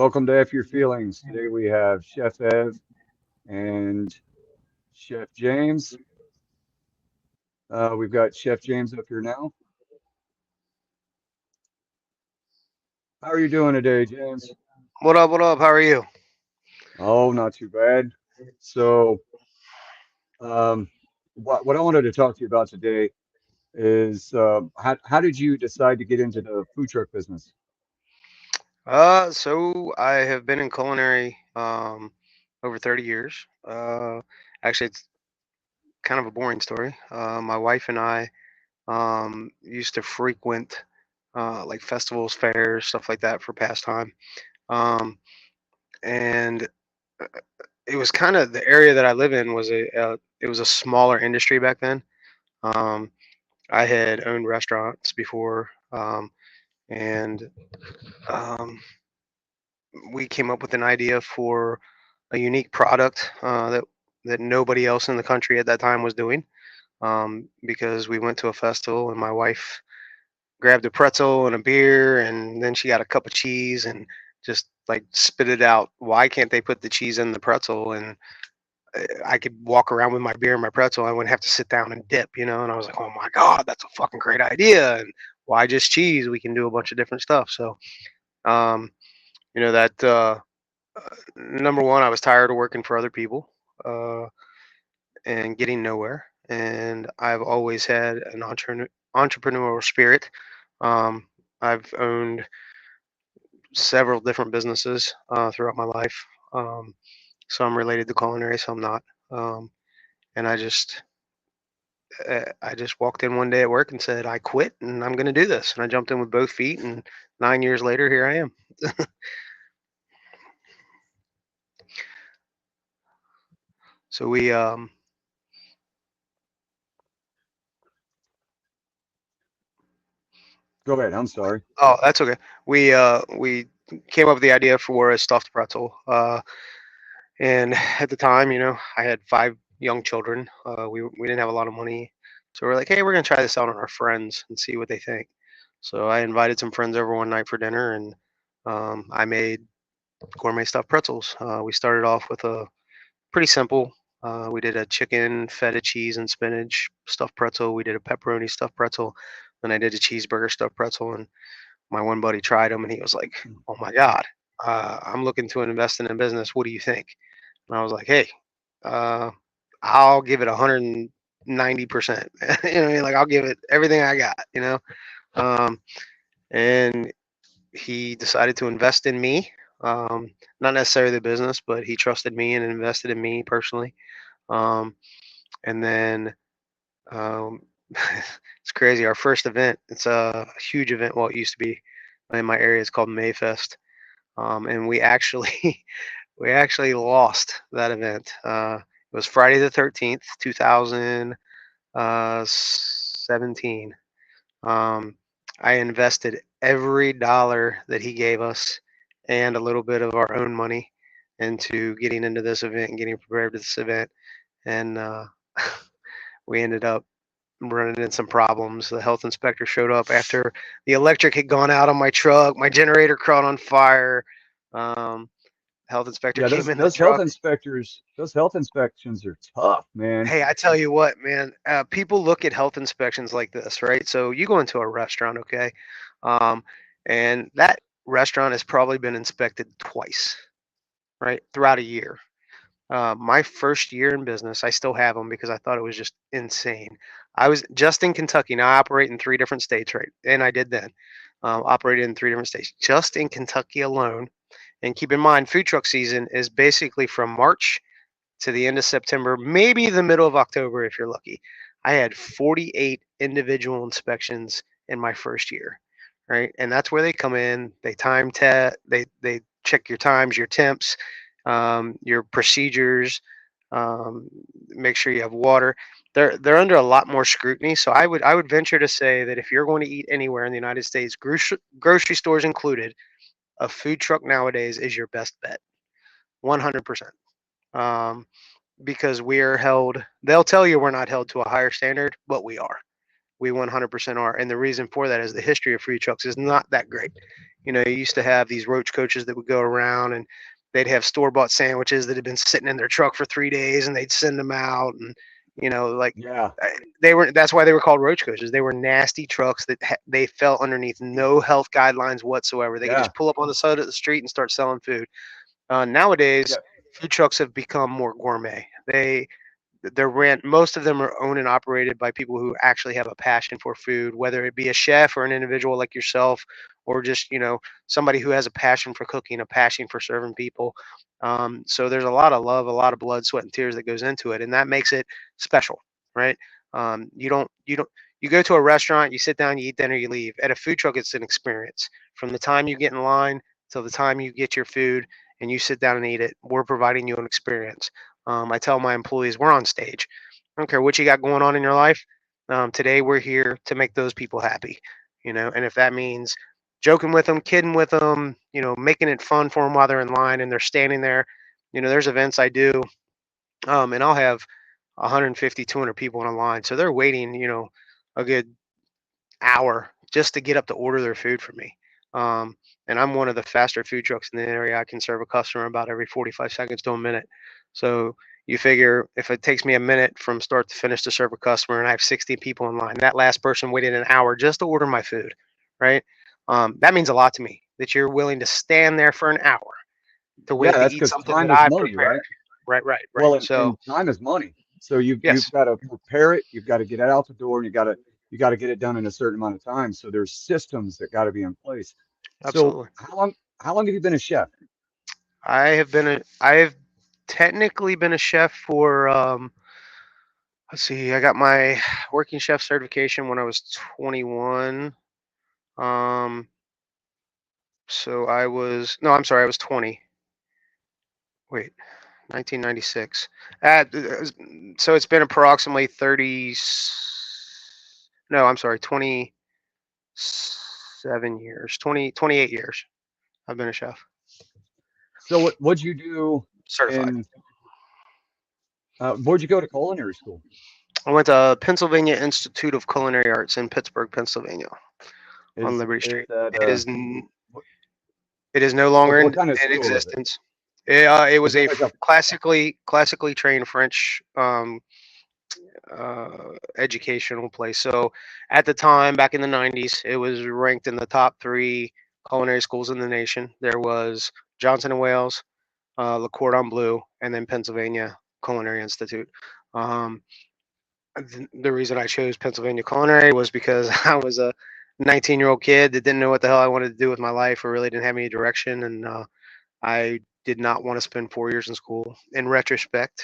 Welcome to F Your Feelings. Today we have Chef Ev and Chef James. We've got Chef James up here now. How are you doing today, James? What up? What up? How are you? Oh, not too bad. So, um, what I wanted to talk to you about today is how did you decide to get into the food truck business? So I have been in culinary over 30 years. Actually, it's kind of a boring story. My wife and I used to frequent like festivals, fairs, stuff like that for pastime. Um, and it was kind of the area that I live in was it was a smaller industry back then. Um, I had owned restaurants before, and um, we came up with an idea for a unique product that nobody else in the country at that time was doing. Because we went to a festival and my wife grabbed a pretzel and a beer and then she got a cup of cheese and just like spit it out. Why can't they put the cheese in the pretzel and I could walk around with my beer and my pretzel? I wouldn't have to sit down and dip, you know. And I was like, oh my god, that's a fucking great idea. And why just cheese? We can do a bunch of different stuff. So um, that number one, I was tired of working for other people uh, and getting nowhere. And I've always had an entrepreneurial spirit. Um, I've owned several different businesses throughout my life. Some related to culinary, some not. Um, and I just walked in one day at work and said, I quit and I'm going to do this. And I jumped in with both feet. And 9 years later, here I am. So Go ahead. I'm sorry. oh, that's okay. We came up with the idea for a stuffed pretzel. And at the time, I had 5 young children. We didn't have a lot of money, so we're like, hey, we're gonna try this out on our friends and see what they think. So I invited some friends over one night for dinner, and I made gourmet stuffed pretzels. We started off with a pretty simple. We did a chicken, feta cheese, and spinach stuffed pretzel. We did a pepperoni stuffed pretzel. Then I did a cheeseburger stuffed pretzel, and my one buddy tried them, and he was like, "Oh my god, I'm looking to invest in a business. What do you think?" And I was like, "Hey, uh, I'll give it 190%. You know what I mean? Like I'll give it everything I got. Um, and he decided to invest in me. Not necessarily the business, but he trusted me and invested in me personally. Um, and then um, it's crazy. Our first event, it's a huge event. Well, it used to be in my area. It's called Mayfest, and we actually we actually lost that event. It was Friday the 13th, 2017. Um, I invested every dollar that he gave us and a little bit of our own money into getting into this event and getting prepared for this event. And we ended up running into some problems. The health inspector showed up after the electric had gone out on my truck. My generator caught on fire. Um, Health inspector Yeah, came those in the those health truck. inspectors, those health inspections are tough, man. Hey, I tell you what, man, people look at health inspections like this, right? So you go into a restaurant, okay? Um, and that restaurant has probably been inspected twice, right? Throughout a year. My first year in business, I still have them because I thought it was just insane. I was just in Kentucky. Now I operate in 3 different states, right? And I did then. Operated in 3 different states, just in Kentucky alone. And keep in mind, food truck season is basically from March to the end of September, maybe the middle of October if you're lucky. I had 48 individual inspections in my first year, right? And that's where they come in. They time test. They check your times, your temps, your procedures. Make sure you have water. They're under a lot more scrutiny. So I would venture to say that if you're going to eat anywhere in the United States, grocery stores included, a food truck nowadays is your best bet. 100%. Um, because we are held, they'll tell you we're not held to a higher standard, but we are. We 100% are. And the reason for that is the history of food trucks is not that great. You know, you used to have these roach coaches that would go around and they'd have store-bought sandwiches that had been sitting in their truck for 3 days, and they'd send them out, and you know, like Yeah. they were. That's why they were called roach coaches. They were nasty trucks that they fell underneath no health guidelines whatsoever. They could Yeah. just pull up on the side of the street and start selling food. Nowadays, Yeah. food trucks have become more gourmet. They're ran most of them are owned and operated by people who actually have a passion for food, whether it be a chef or an individual like yourself, or just somebody who has a passion for cooking, a passion for serving people. So there's a lot of love, a lot of blood, sweat, and tears that goes into it, and that makes it special, right? You go to a restaurant, you sit down, you eat dinner, you leave. At a food truck, it's an experience. From the time you get in line till the time you get your food and you sit down and eat it, we're providing you an experience. I tell my employees, we're on stage. I don't care what you got going on in your life. Today, we're here to make those people happy, and if that means joking with them, kidding with them, making it fun for them while they're in line and they're standing there. There's events I do, and I'll have 150, 200 people in a line. So they're waiting, a good hour just to get up to order their food for me. Um, and I'm one of the faster food trucks in the area. I can serve a customer about every 45 seconds to a minute. So you figure if it takes me a minute from start to finish to serve a customer and I have 60 people in line, that last person waited an hour just to order my food, right? That means a lot to me that you're willing to stand there for an hour to Yeah. wait to That's eat because something time that is I money, prepared. right? Right, right, right. Well, So, and time is money. So you've yes, got to prepare it. You've got to get it out the door, and you got to get it done in a certain amount of time. So there's systems that got to be in place. So absolutely. how long have you been a chef? I have technically been a chef for let's see, I got my working chef certification when I was 21. Um, so I was no, I'm sorry, I was 20. Wait, 1996. So it's been approximately 30. No, I'm sorry, 27 years, 28 years. I've been a chef, So what'd you do certified. in where'd you go to culinary school? I went to Pennsylvania Institute of Culinary Arts in Pittsburgh, Pennsylvania, on Liberty Is Street. that It is what, It is no longer what in, kind of in school is it? existence. It Is was it like a classically trained French educational place. So at the time, back in the 90s, it was ranked in the top three culinary schools in the nation. There was Johnson and Wales, Le Cordon Bleu, and then Pennsylvania Culinary Institute. Um, the reason I chose Pennsylvania Culinary was because I was a 19-year-old kid that didn't know what the hell I wanted to do with my life or really didn't have any direction, and I did not want to spend 4 years in school. In retrospect,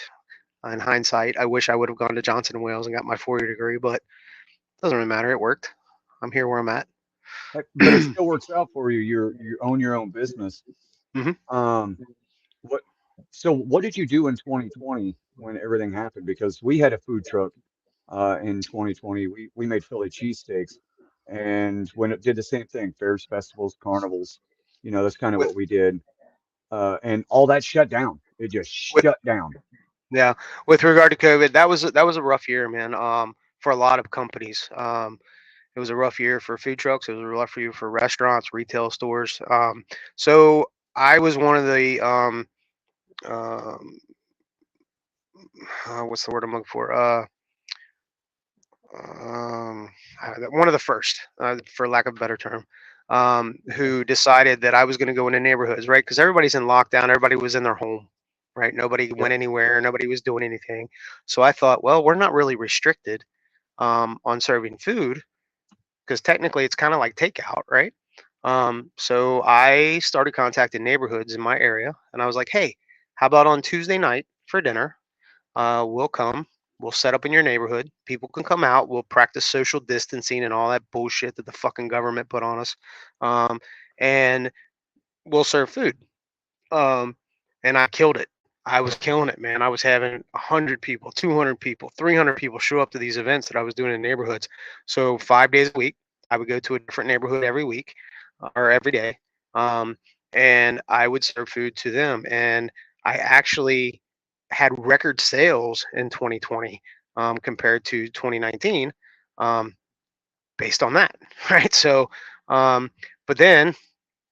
in hindsight, I wish I would have gone to Johnson and Wales and got my 4-year degree, but it doesn't really matter. It worked. I'm here where I'm at. but it still works out for you. You own your own business. Hmm. Um, what so what did you do in 2020 when everything happened? Because we had a food truck in 2020. We made Philly cheesesteaks, and when it did the same thing, fairs, festivals, carnivals, that's kind of With what we did. And all that shut down. It just with shut down. yeah, with regard to COVID, that was a rough year, man. For a lot of companies. It was a rough year for food trucks. It was a rough year for restaurants, retail stores. So I was one of the um, what's the word I'm looking for? Um, one of the first, for lack of a better term, who decided that I was going to go into neighborhoods, right? Because everybody's in lockdown, everybody was in their home, right? Nobody Yep. went anywhere, nobody was doing anything. So I thought, well, we're not really restricted on serving food because technically it's kind of like takeout, right? So I started contacting neighborhoods in my area, and I was like, hey, how about on Tuesday night for dinner? We'll come. We'll set up in your neighborhood. People can come out. We'll practice social distancing and all that bullshit that the fucking government put on us. Um, and we'll serve food. Um, and I killed it. I was killing it, man. I was having 100 people, 200 people, 300 people show up to these events that I was doing in neighborhoods. So 5 days a week, I would go to a different neighborhood every week or every day. Um, and I would serve food to them. And I actually had record sales in 2020 compared to 2019 um, based on that, right? So, but then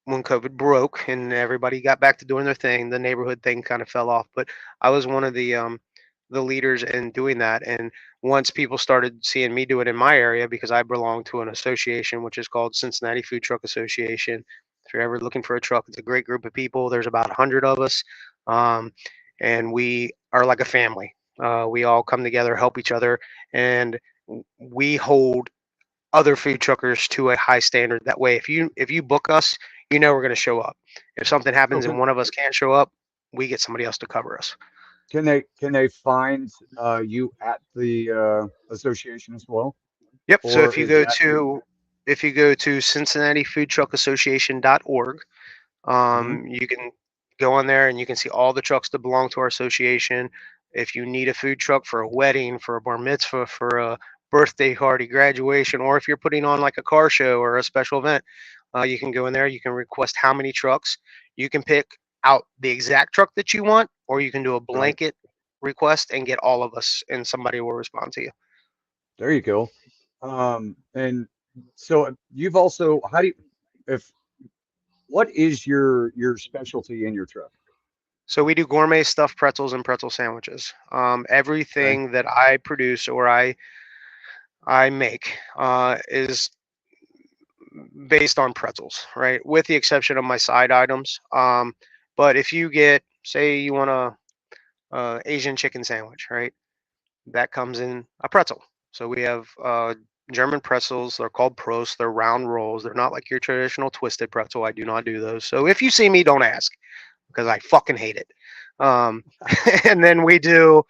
when COVID broke and everybody got back to doing their thing, the neighborhood thing kind of fell off. But I was one of the leaders in doing that. And once people started seeing me do it in my area, because I belong to an association which is called Cincinnati Food Truck Association. If you're ever looking for a truck, it's a great group of people. There's about 100 of us, um, and we are like a family. We all come together, help each other, and we hold other food truckers to a high standard. That way, if you book us, you know we're going to show up. If something So happens and one of us can't show up, we get somebody else to cover us. can they find you at the association as well, Yep. So or is that if you go to CincinnatiFoodTruckAssociation.org, mhm. you can go on there and you can see all the trucks that belong to our association. If you need a food truck for a wedding, for a bar mitzvah, for a birthday party, graduation, or if you're putting on like a car show or a special event, you can go in there. You can request how many trucks. You can pick out the exact truck that you want, or you can do a Right? blanket request and get all of us, and somebody will respond to you. There you go. And so you've also how do you if what is your specialty in your truck? So we do gourmet stuffed pretzels and pretzel sandwiches. Okay. Everything that I produce or I make is based on pretzels, right? With the exception of my side items. But if you get, say, you want a Asian chicken sandwich, right? That comes in a pretzel. So we have German pretzels. They're called Prost. They're round rolls. They're not like your traditional twisted pretzel. I do not do those. So if you see me, don't ask because I fucking hate it. Um, and then we do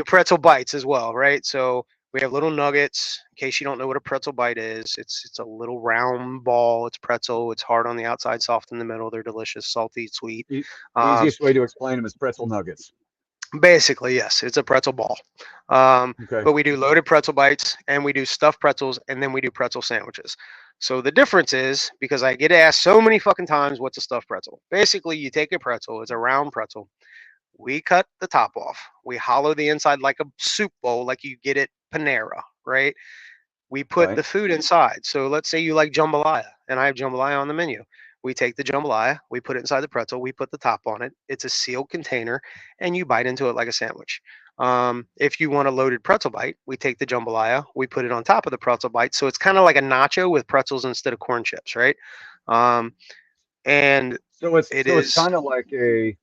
pretzel bites as well, right? So we have little nuggets. In case you don't know what a pretzel bite is, it's a little round ball. It's pretzel. It's hard on the outside, soft in the middle. They're delicious, salty, sweet. E Um, Easiest way to explain them is pretzel nuggets. Basically, yes, it's a pretzel ball. Um, Okay. but we do loaded pretzel bites and we do stuffed pretzels and then we do pretzel sandwiches. So the difference is because I get asked so many fucking times, what's a stuffed pretzel? Basically, you take a pretzel, it's a round pretzel. We cut the top off. We hollow the inside like a soup bowl, like you get at Panera, right? We put Right. the food inside. So let's say you like jambalaya, and I have jambalaya on the menu. We take the jambalaya, we put it inside the pretzel, we put the top on it. It's a sealed container, and you bite into it like a sandwich. If you want a loaded pretzel bite, we take the jambalaya, we put it on top of the pretzel bite. So it's kind of like a nacho with pretzels instead of corn chips, right? Um, and So it's it so it's is kind of like a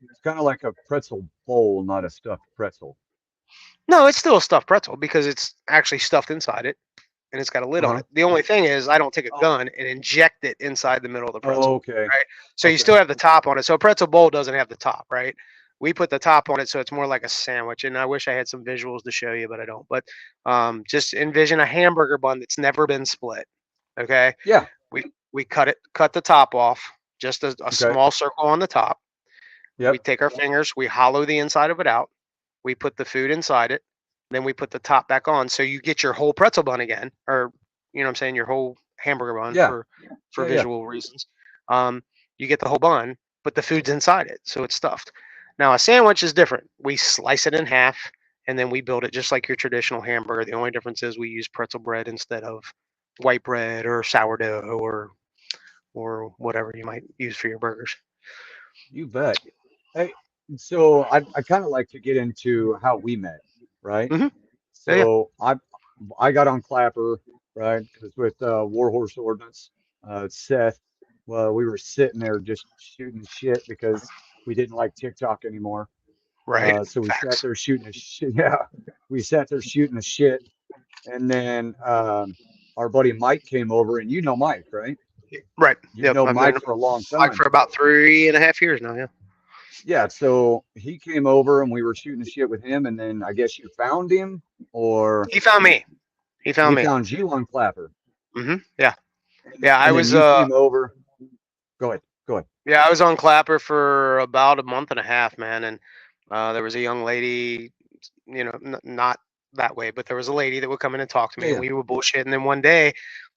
pretzel bowl, not a stuffed pretzel. no, it's still a stuffed pretzel because it's actually stuffed inside it and it's got a lid on Uh-huh. it. The only thing is I don't take a Oh, gun and inject it inside the middle of the oh, pretzel, okay. right? So you Okay. still have the top on it. So a pretzel bowl doesn't have the top, right? We put the top on it so it's more like a sandwich. And I wish I had some visuals to show you, but I don't. But just envision a hamburger bun that's never been split. Okay. Yeah. We cut the top off, just a Okay. small circle on the top. We Yep. take our fingers, we hollow the inside of it out. We put the food inside it. Then we put the top back on. So you get your whole pretzel bun again, or you know what I'm saying, your whole hamburger bun Yeah. for Yeah. Yeah. visual reasons. Um, you get the whole bun, but the food's inside it, so it's stuffed. Now a sandwich is different. We slice it in half and then we build it just like your traditional hamburger. The only difference is we use pretzel bread instead of white bread or sourdough or whatever you might use for your burgers. You bet. Hey, so I kind of like to get into how we met, right? Hmm. Yeah, yeah. So I got on Clapper, right? It was with Warhorse Ordnance, Seth. Well, we were sitting there just shooting shit because we didn't like TikTok anymore. Right. So we sat Facts. there shooting a shit. Yeah, we sat there shooting a shit, and then our buddy Mike came over, and you know Mike, right? Right. You've Yep. known I've known Mike him for a long like time. for about 3.5 years now. Yeah. Yeah, so he came over and we were shooting the shit with him, and then I guess you found him, or He found me. He found he me. found you on Clapper, Yeah. Yeah. I and then was you came over. Go ahead, go ahead. yeah, I was on Clapper for about a month and a half, man, and there was a young lady, not that way, but there was a lady that would come in and talk to Yeah, me, and yeah. we would bullshit. And then one day,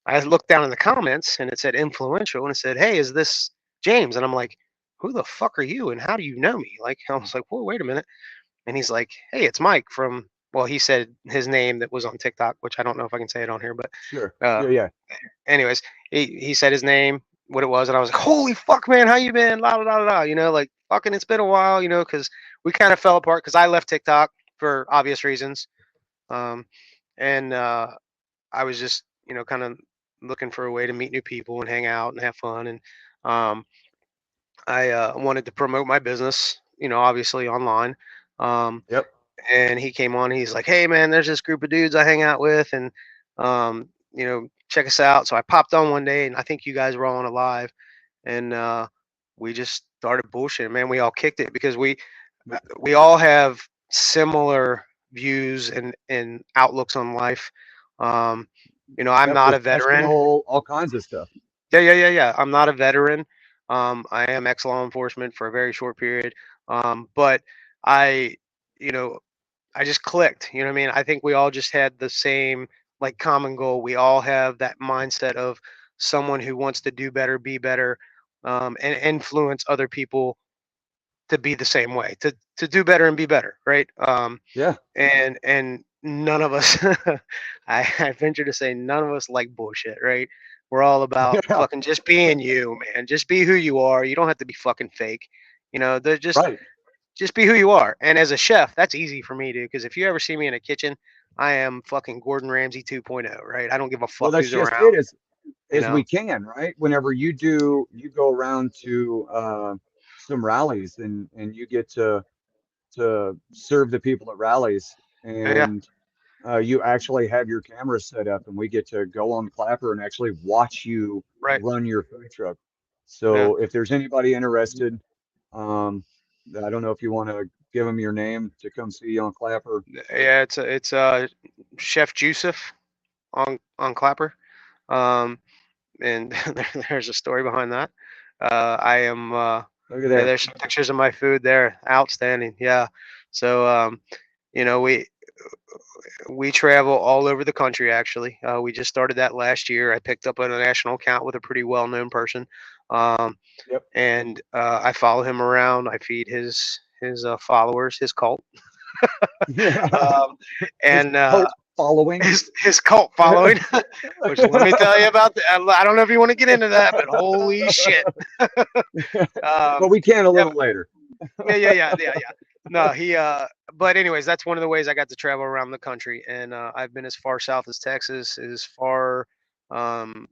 I looked down in the comments, and it said influential, and it said, "Hey, is this James?" And I'm like, "Who the fuck are you? And how do you know me?" Like, I was like, "Whoa, wait a minute." And he's like, "Hey, it's Mike from." Well, he said his name that was on TikTok, which I don't know if I can say it on here, but Sure. uh, Yeah, yeah. anyways, he said his name. what it was, and I was like, "Holy fuck, man, how you been?" La la la la. Like fucking, it's been a while. Because we kind of fell apart because I left TikTok for obvious reasons, um, and I was just kind of looking for a way to meet new people and hang out and have fun, and um, I wanted to promote my business, obviously online. Um, Yep. and he came on. He's like, "Hey, man, there's this group of dudes I hang out with, and check us out." So I popped on one day, and I think you guys were all on a live, and we just started bullshitting. Man, we all kicked it because we all have similar views and outlooks on life. I'm Yep. not a With veteran. all kinds of stuff. Yeah. I'm not a veteran. I am ex-law enforcement for a very short period. But I, you know, I just clicked. You know what I mean? I think we all just had the same like common goal. We all have that mindset of someone who wants to do better, be better, and influence other people to be the same way, to do better and be better, right? Yeah. And none of us, I venture to say, none of us like bullshit, right? We're all about Yeah. fucking just being you, man. Just be who you are. You don't have to be fucking fake. They're Right. just be who you are. And as a chef, that's easy for me, dude. Because if you ever see me in a kitchen, I am fucking Gordon Ramsay 2.0, right? I don't give a Well, fuck that's who's just around. it. You As we know? can, right? Whenever you go around to some rallies and you get to serve the people at rallies, Yeah, and you actually have your camera set up, and we get to go on Clapper and actually watch you right. run your food truck. Yeah, So if there's anybody interested, um, I don't know if you want to give them your name to come see you on Clapper. yeah. It's Chef Joseph on Clapper. Um, and there's a story behind that. I am. Look at Yeah, there. there's some pictures of my food there. Outstanding. Yeah. So you know, we travel all over the country. Actually, we just started that last year. I picked up a national account with a pretty well-known person, um, Yep. and I follow him around. I feed his followers, his cult, um, His and cult following. his cult following. Which let me tell you about. I don't know if you want to get into that, but holy shit. Well, Um, we can a yeah, little later. yeah. No, he. But anyways, that's one of the ways I got to travel around the country, and I've been as far south as Texas, as far um,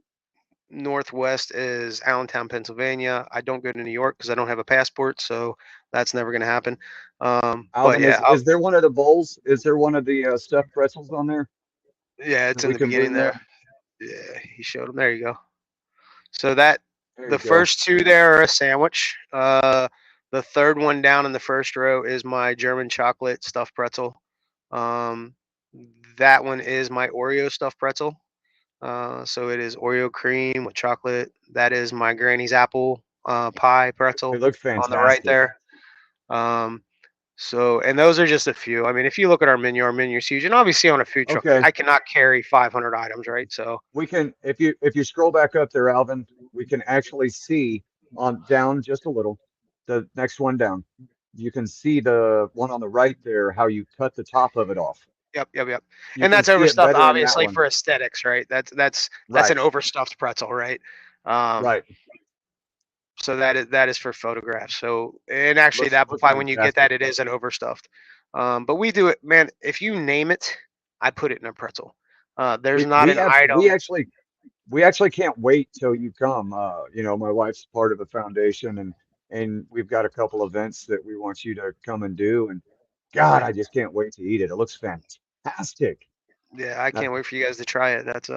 northwest as Allentown, Pennsylvania. I don't go to New York because I don't have a passport, so that's never going to happen. But Alvin, yeah, is there one of the bowls? Is there one of the stuffed pretzels on there yeah, that it's in we the can beginning bring there. there? Yeah, he showed him. There you go. So that There the you go. first two there are a sandwich. The third one down in the first row is my German chocolate stuffed pretzel. Um, that one is my Oreo stuffed pretzel. So it is Oreo cream with chocolate. That is my Granny's apple pie It pretzel looks on the right fantastic. there. Um, and those are just a few. I mean, if you look at our menu is huge, and obviously on a food truck, Okay, I cannot carry 500 items, right? So we can if you scroll back up there, Alvin, we can actually see on down just a little, the next one down. You can see the one on the right there, how you cut the top of it off. yep. You And can that's see it overstuffed, better in that obviously one. for aesthetics, right? That's Right, an overstuffed pretzel, right? Um, right. so that is for photographs. So and actually, the apple Looks pie when you get fantastic. that, it is an overstuffed. But we do it, man. If you name it, I put it in a pretzel. There's not an We item. actually can't wait till you come. My wife's part of a foundation, and we've got a couple events that we want you to come and do. And God, Right. I just can't wait to eat it. It looks fantastic. Yeah, I Now, can't wait for you guys to try it. That's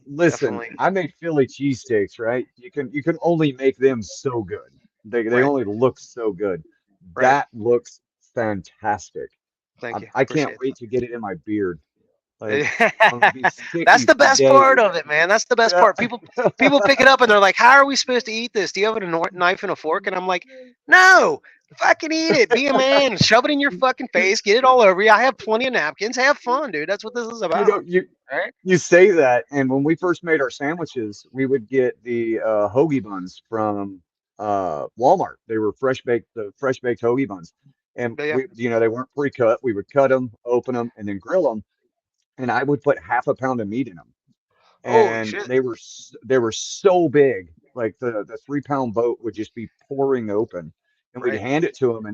listen, definitely I make Philly cheesesteaks, right? You can only make them so good. They right. only look so good. Right. That looks fantastic. Thank you. I can't Appreciate wait to get it in my beard. Like I'm gonna be that. That's sticky the for best part days. of it, man. That's the best Yeah. part. People pick it up and they're like, "How are we supposed to eat this? Do you have a knife and a fork?" And I'm like, "No, fucking eat it. Be a man. Shove it in your fucking face. Get it all over you. I have plenty of napkins. Have fun, dude. That's what this is You know, about." you Right? you say that, and when we first made our sandwiches, we would get the hoagie buns from Walmart. They were the fresh baked hoagie buns, and But yeah. they weren't pre-cut. We would cut them, open them, and then grill them. And I would put half a pound of meat in them, Holy and shit. they were so big. like the 3 pound boat would just be pouring open, and we'd Right. hand it to them,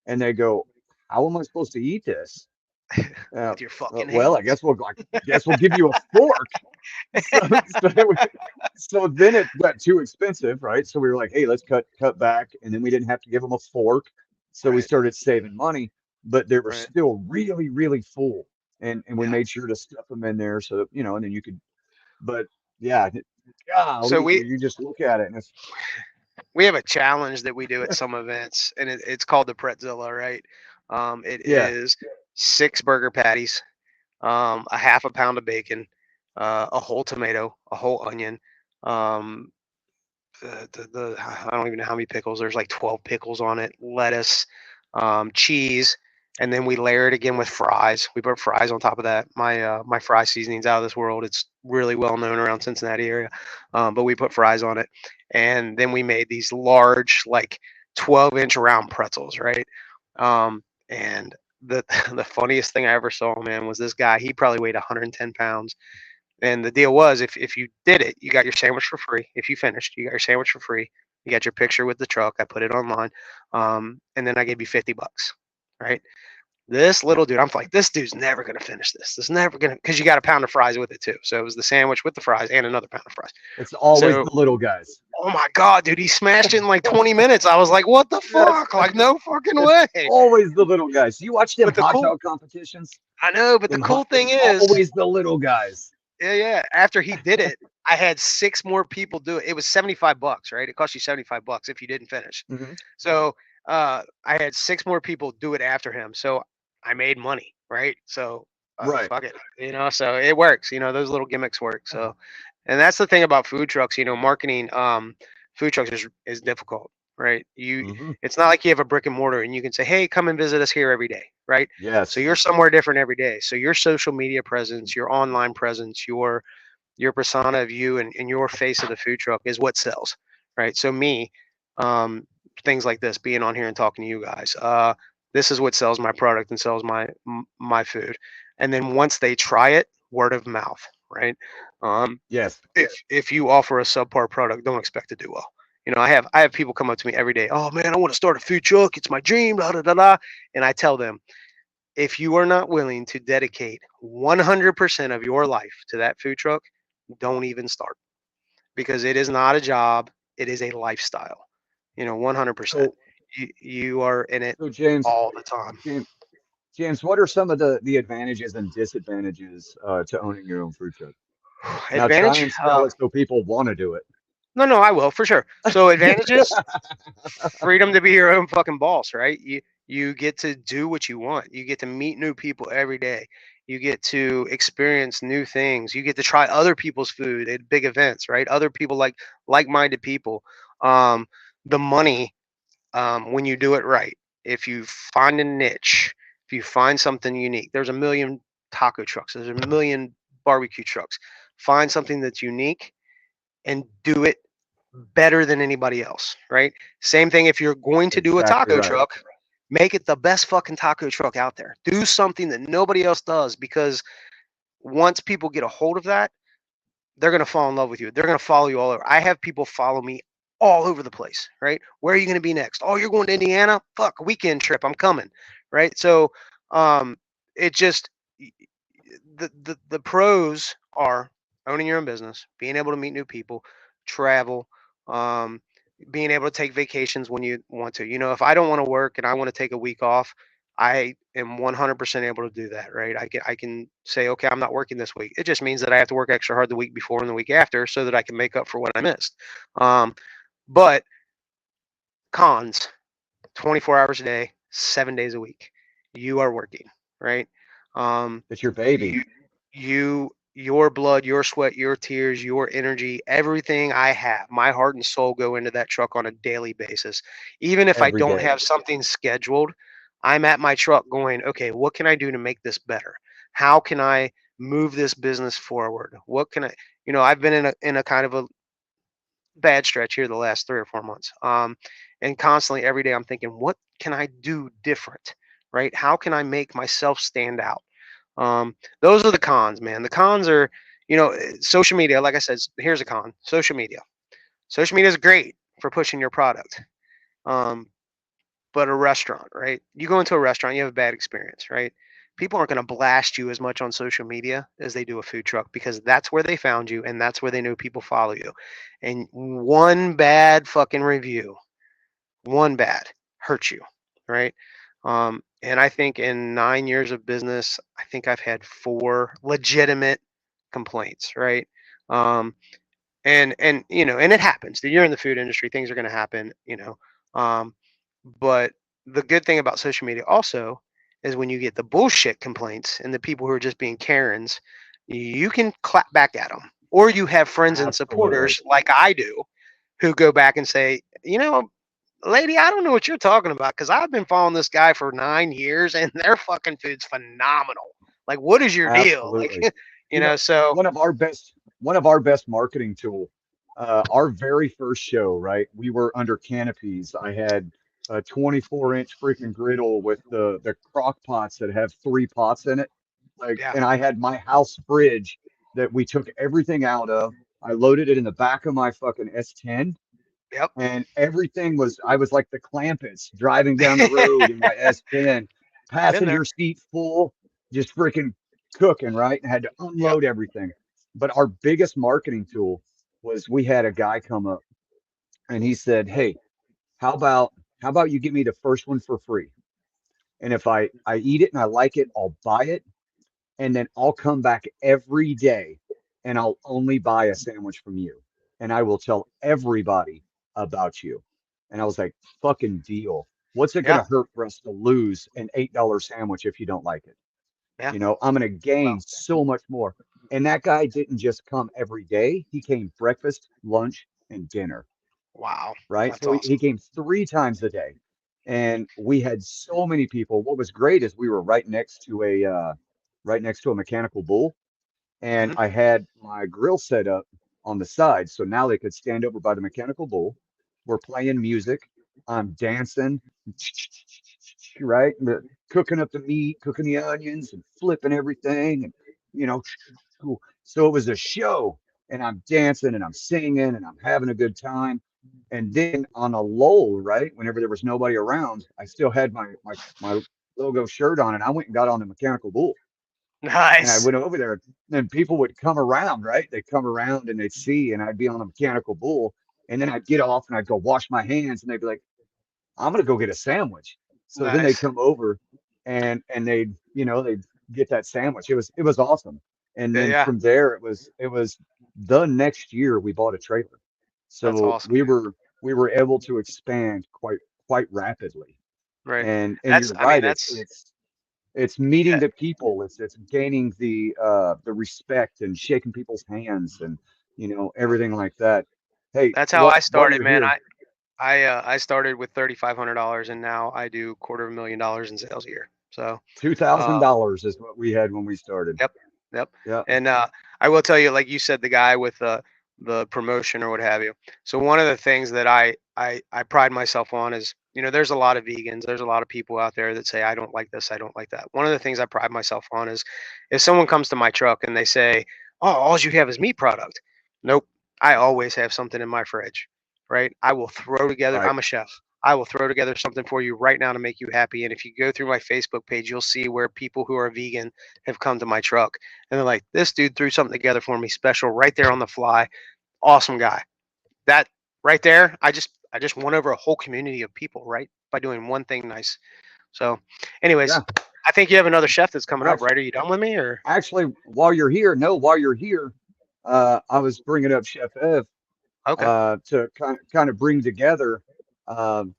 and they go, "How am I supposed to eat this?" With your fucking Well, hands. I guess we'll give you a fork. So, so, so then it got too expensive, right? So we were like, hey, let's cut back, and then we didn't have to give them a fork, so we Right. started saving money. But they were Right. still really, really full, and we Yeah. made sure to stuff them in there so that, and then you could. But yeah, So golly, we you just look at it and it's we have a challenge that we do at some events, and it's called the Pretzilla, right? It yeah, is 6 burger patties, a half a pound of bacon, a whole tomato, a whole onion, um, I don't even know how many pickles. There's like 12 pickles on it, lettuce, cheese, and then we layer it again with fries. We put fries on top of that. My fry seasoning's out of this world. It's really well known around Cincinnati area, but we put fries on it, and then we made these large, like 12-inch round pretzels, right? And the the funniest thing I ever saw, man, was this guy. He probably weighed 110 pounds, and the deal was, if you did it, you got your sandwich for free. If you finished, you got your sandwich for free. You got your picture with the truck. I put it online, and then I gave you $50. Right? This little dude, I'm like, this dude's never gonna finish this. This is never gonna, because you got a pound of fries with it too. So it was the sandwich with the fries and another pound of fries. it's always So, the little guys. oh my god, dude, he smashed it in like 20 minutes. I was like, what the Yes, fuck? Like, no fucking it's way. always the little guys. You watch them But the hot cool, dog competitions. I know, but the cool It's thing is, always the little guys. yeah, yeah. After he did it, I had 6 more people do it. It was $75, right? It cost you $75 if you didn't finish. Hmm. So I had 6 more people do it after him. So I made money, right? So Right. fuck it, So it works. Those little gimmicks work. So, and that's the thing about food trucks. Marketing food trucks is difficult, right? Hmm. It's not like you have a brick and mortar and you can say, hey, come and visit us here every day, right? So Yes. you're somewhere different every day. So your social media presence, your online presence, your persona of you and your face of the food truck is what sells, right? So me, um, things like this, being on here and talking to you guys, this is what sells my product and sells my food. And then once they try it, word of mouth, right? Um, Yes. if you offer a subpar product, don't expect to do well. I have people come up to me every day. Oh man, I want to start a food truck. It's my dream. Da da da da. And I tell them, if you are not willing to dedicate 100% of your life to that food truck, don't even start, because it is not a job. It is a lifestyle. 100%. So, You are in it so James, all the time. James, James, what are some of the advantages and disadvantages to owning your own food truck? Now, try Advantage? and spell it so people want to do it. No, no, I will for sure. So advantages: freedom to be your own fucking boss, right? You get to do what you want. You get to meet new people every day. You get to experience new things. You get to try other people's food at big events, right? Other people, like-minded people. Um, the money, when you do it right. If you find a niche, if you find something unique, there's a million taco trucks. There's a million barbecue trucks. Find something that's unique and do it better than anybody else, right? Same thing if you're going to do a Exactly taco right. truck, make it the best fucking taco truck out there. Do something that nobody else does, because once people get a hold of that, they're going to fall in love with you. They're going to follow you all over. I have people follow me all over the place, right? Where are you going to be next? Oh, you're going to Indiana? Fuck, a weekend trip. I'm coming, right? So, it just the pros are owning your own business, being able to meet new people, travel, um, being able to take vacations when you want to. If I don't want to work and I want to take a week off, I am 100% able to do that, right? I can say, okay, I'm not working this week. It just means that I have to work extra hard the week before and the week after so that I can make up for what I missed. But cons: 24 hours a day, 7 days a week, you are working, right? Um, It's your baby you, your blood, your sweat, your tears, your energy, everything I have, my heart and soul go into that truck on a daily basis. Even if I every don't day. have something scheduled, I'm at my truck going, okay, what can I do to make this better? How can I move this business forward? What can I, I've been in a kind of a bad stretch here the last 3 or 4 months. And constantly every day I'm thinking, what can I do different? Right? How can I make myself stand out? Those are the cons, man. The cons are, social media. Like I said, here's a con: social media. social media is great for pushing your product. Um, but a restaurant, right? You go into a restaurant, you have a bad experience, right? People aren't going to blast you as much on social media as they do a food truck because that's where they found you and that's where they know people follow you. And one bad fucking review, one bad hurts you, right? And I think in 9 years of business, I think I've had 4 legitimate complaints, right? Um, and and it happens. You're in the food industry, things are going to happen, um, but the good thing about social media also is when you get the bullshit complaints and the people who are just being Karens, you can clap back at them, or you have friends and Absolutely. supporters like I do who go back and say, lady, I don't know what you're talking about because I've been following this guy for 9 years and their fucking food's phenomenal. Like, what is your deal? Like, Absolutely. You know, so one of our best marketing tool, our very first show, right? We were under canopies. I had a 24-inch freaking griddle with the crock pots that have 3 pots in it. Like, yeah, and I had my house fridge that we took everything out of. I loaded it in the back of my fucking S10, yep, and everything was, I was like the Clampets driving down the road in my S10, been there. passenger seat full, just freaking cooking, right? And had to Yep. unload everything. But our biggest marketing tool was we had a guy come up and he said, "Hey, how about how about you give me the first one for free? And if I eat it and I like it, I'll buy it, and then I'll come back every day and I'll only buy a sandwich from you. And I will tell everybody about you." And I was like, fucking deal. What's it going Yeah. to hurt for us to lose an $8 sandwich if you don't like it? Yeah. I'm going to Well, gain so much more. And that guy didn't just come every day, he came breakfast, lunch, and dinner, wow. right? That's So he awesome. came 3 times a day. And we had so many people. What was great is we were right next to a mechanical bull, and Hmm. I had my grill set up on the side. So now they could stand over by the mechanical bull. We're playing music. I'm dancing, right? Cooking up the meat, cooking the onions, and flipping everything. And, you know, so it was a show, and I'm dancing and I'm singing and I'm having a good time. And then on a lull, right, whenever there was nobody around, I still had my logo shirt on, and I went and got on the mechanical bull, and I Nice. went over there, and people would come around, right? They'd come around and they'd see, and I'd be on a mechanical bull, and then I'd get off and I'd go wash my hands, and they'd be like, "I'm gonna go get a sandwich." So then they'd Nice. come over, and they'd get that sandwich. It was awesome. And then Yeah. from there, it was the next year we bought a trailer, That's so awesome, we dude. were we were able to expand quite rapidly. Right. And That's, you're I mean, right, it's that's, it's meeting yeah, the people. It's gaining the respect and shaking people's hands and everything like that. Hey, that's how what I while started, you're man. here, I started with $3,500 and now I do $250,000 in sales a year. So, two thousand uh, dollars is what we had when we started. yep, yep. Yeah, And I will tell you, like you said, the guy with the promotion or what have you. So one of the things that I pride myself on is, there's a lot of vegans, there's a lot of people out there that say I don't like this, I don't like that. One of the things I pride myself on is if someone comes to my truck and they say, "Oh, all you have is meat product." Nope, I always have something in my fridge, right? I will throw together. right. I'm a chef. I will throw together something for you right now to make you happy. And if you go through my Facebook page, you'll see where people who are vegan have come to my truck and they're like, "This dude threw something together for me special right there on the fly. Awesome guy." That right there, I just won over a whole community of people, right? By doing one thing nice. So, anyways, Yeah. I think you have another chef that's coming up, Actually, right? Are you done with me or? actually, while you're here, I was bringing up Chef Ev, Okay. to kind of bring together. Um,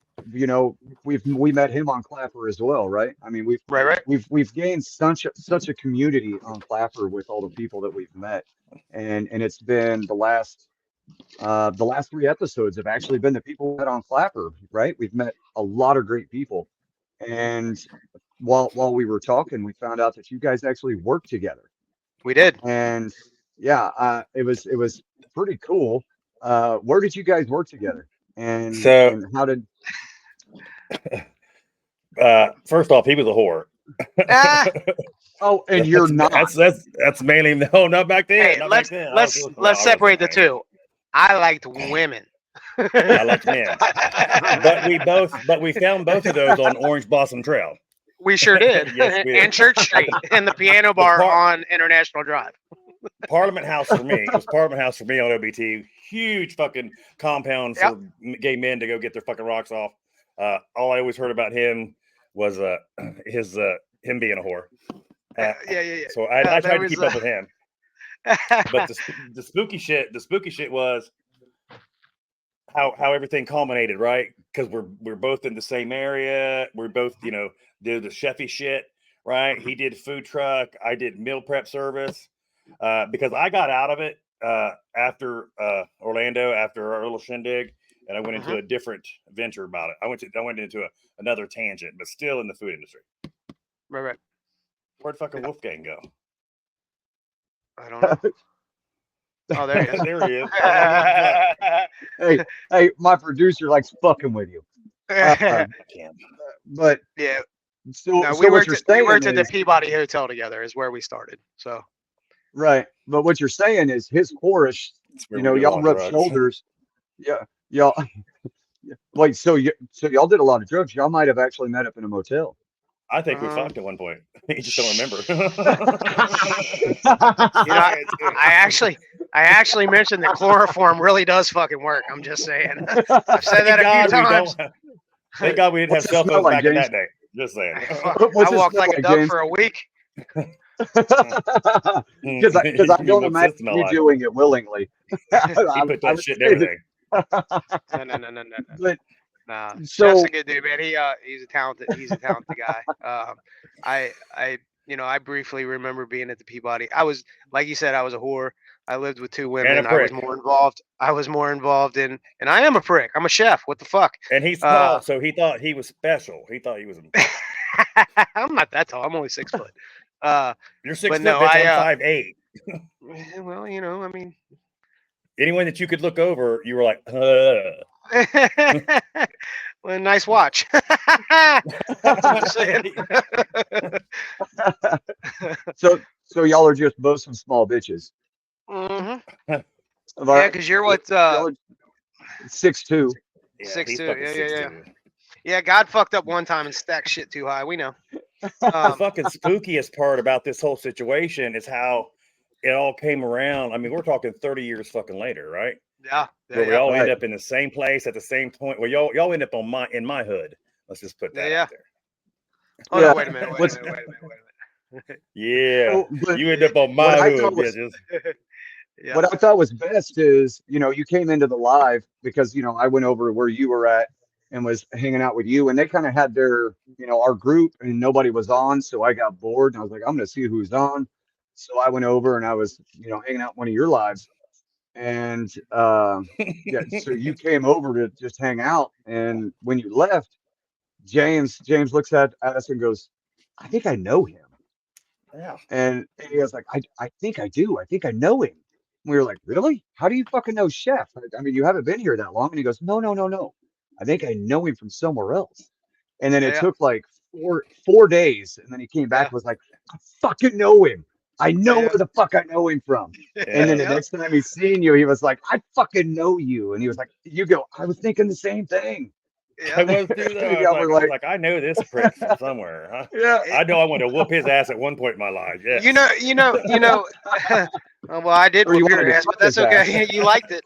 we met him on Clapper as well, right? I mean, we've Right, right. we've we've gained such a community on Clapper with all the people that we've met, and it's been the last 3 episodes have actually been the people we met on Clapper, right? We've met a lot of great people, and while we were talking, we found out that you guys actually work together, We did. and yeah, it was pretty cool. Where did you guys work together, and So, and how did? first off, he was a whore. Ah, Oh, and you're not. That's mainly no, not back then. hey, Not back let's then. let's I let's was separate the man. two. I liked women. I like men. But we found both of those on Orange Blossom Trail. We sure did. Yes, we And did. Church Street and the piano bar on International Drive. Parliament House for me. It was Parliament House for me on OBT. Huge fucking compound for gay men to go get their fucking rocks off. All I always heard about him was him being a whore. Yeah. So I tried to keep up with him. But the spooky shit was how everything culminated, right? Because we're both in the same area. We're both, did the chefy shit, right? He did food truck. I did meal prep service. Because I got out of it after Orlando, after our little shindig, and I went into a different venture about it. I went into another tangent, but still in the food industry. Right. Where'd fucking Wolfgang go? I don't know. Oh, there he is. There he is. Hey, my producer likes fucking with you. But yeah. So we what you're saying we worked is, at the Peabody Hotel together. Is where we started. So. Right, but what you're saying is his chorus. Y'all rubbed shoulders. Yeah, y'all. Wait, so y'all did a lot of drugs. Y'all might have actually met up in a motel. I think we fucked at one point. You just don't remember. I actually mentioned that chloroform really does fucking work. I'm just saying. I've said that a few times. Thank God we didn't have cell phones back in that day. Just saying. I walked like a duck for a week. Because I don't imagine you doing it willingly. He put that shit in everything. No. But nah, so Chef's a good dude, man. He's a talented guy. I briefly remember being at the Peabody. I was, like you said, I was a whore. I lived with two women. I was more involved in, and I am a prick. I'm a chef. What the fuck? And he's tall, so he thought he was special. He thought he was. I'm not that tall. I'm only 6 foot. You're 6 foot. No, I'm 5'8". Well, I mean, anyone that you could look over, you were like, well, nice watch. So y'all are just both some small bitches. Yeah, because you're what? 6'2". 6'2". Yeah. Yeah, God fucked up one time and stacked shit too high. We know. The fucking spookiest part about this whole situation is how it all came around. I mean, we're talking 30 years fucking later, right? Yeah. Where we all end up in the same place at the same point. Well, y'all end up in my hood. Let's just put that out there. Oh, no, wait a minute. Wait a minute. Yeah, you end up on my hood, bitches. Yeah. What I thought was best is, you came into the live because, I went over where you were at and was hanging out with you, and they kind of had their, our group, and nobody was on. So I got bored and I was like, I'm going to see who's on. So I went over and I was, hanging out one of your lives. And so you came over to just hang out. And when you left, James looks at us and goes, I think I know him. Yeah. And he was like, I think I do. I think I know him. And we were like, really? How do you fucking know Chef? I mean, you haven't been here that long. And he goes, no. I think I know him from somewhere else. And then it took like four days. And then he came back and was like, I fucking know him. I know where the fuck I know him from. And then the next time he seen you, he was like, I fucking know you. And he was like, you go, I was thinking the same thing. I was too, though. I was like, I know this prick from somewhere. Huh? Yeah. I know I want to whoop his ass at one point in my life. Yeah. Well, I did whoop your ass, but that's okay. You liked it.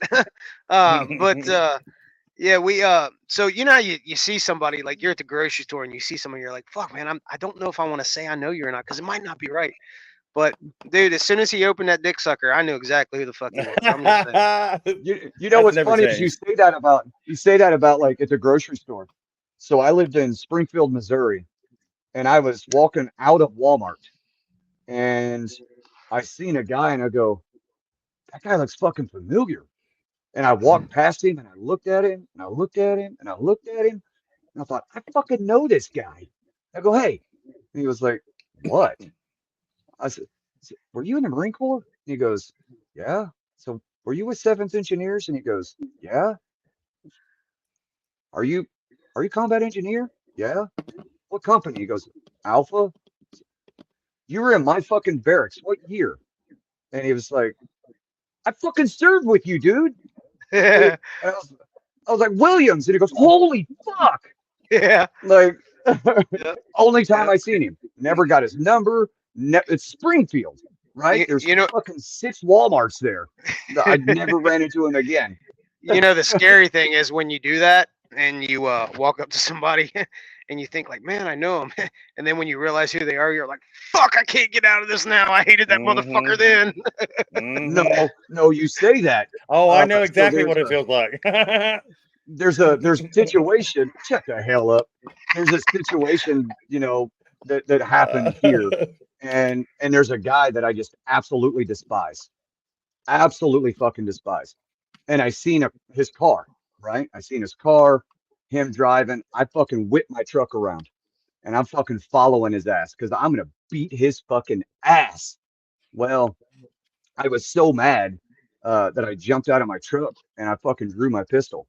So you see somebody, like you're at the grocery store and you see someone, you're like, fuck, man, I don't know if I want to say I know you or not, because it might not be right. But dude, as soon as he opened that dick sucker, I knew exactly who the fuck he was. I'm just saying. You know what's funny is you say that about like at the grocery store. So I lived in Springfield, Missouri, and I was walking out of Walmart, and I seen a guy, and I go, that guy looks fucking familiar. And I walked past him, and I looked at him, and I looked at him, and I looked at him, and I thought, I fucking know this guy. I go, hey. And he was like, what? I said, were you in the Marine Corps? And he goes, yeah. So were you with 7th Engineers? And he goes, yeah. Are you combat engineer? Yeah. What company? He goes, Alpha. You were in my fucking barracks. What year? And he was like, I fucking served with you, dude. I I was like, Williams. And he goes, holy fuck. Yeah. Like, Yeah. only time Yeah. I seen him. Never got his number. It's Springfield, right? There's You know, fucking 6 Walmarts there. I never ran into him again. the scary thing is when you do that and you walk up to somebody and you think like, man, I know him, and then when you realize who they are, you're like, fuck, I can't get out of this now. I hated that motherfucker then. No, you say that. Oh, I know So exactly what it feels like. there's a situation. Shut the hell up. There's a situation, that happened here, and there's a guy that I just absolutely despise, absolutely fucking despise. And I seen his car, right? I seen his car, him driving. I fucking whip my truck around, and I'm fucking following his ass because I'm gonna beat his fucking ass. Well, I was so mad that I jumped out of my truck and I fucking drew my pistol.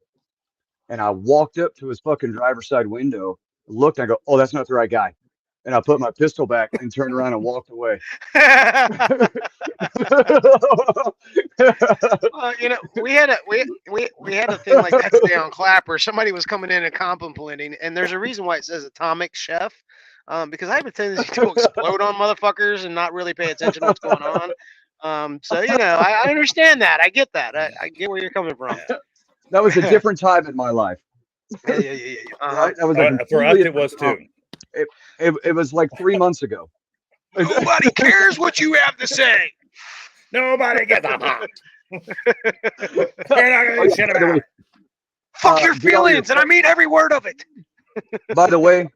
And I walked up to his fucking driver's side window, looked, and I go, oh, that's not the right guy. And I put my pistol back and turned around and walked away. Well, we had a thing like that today on Clapper. Somebody was coming in and complimenting, and there's a reason why it says Atomic Chef, because I have a tendency to explode on motherfuckers and not really pay attention to what's going on. So I understand that. I get that. I get where you're coming from. That was a different time in my life. Yeah. Right? That was for us, it was too. It was like 3 months ago. Nobody cares what you have to say. Nobody gets a fuck. They're not gonna shit about it. Fuck your feelings, and I mean every word of it. By the way,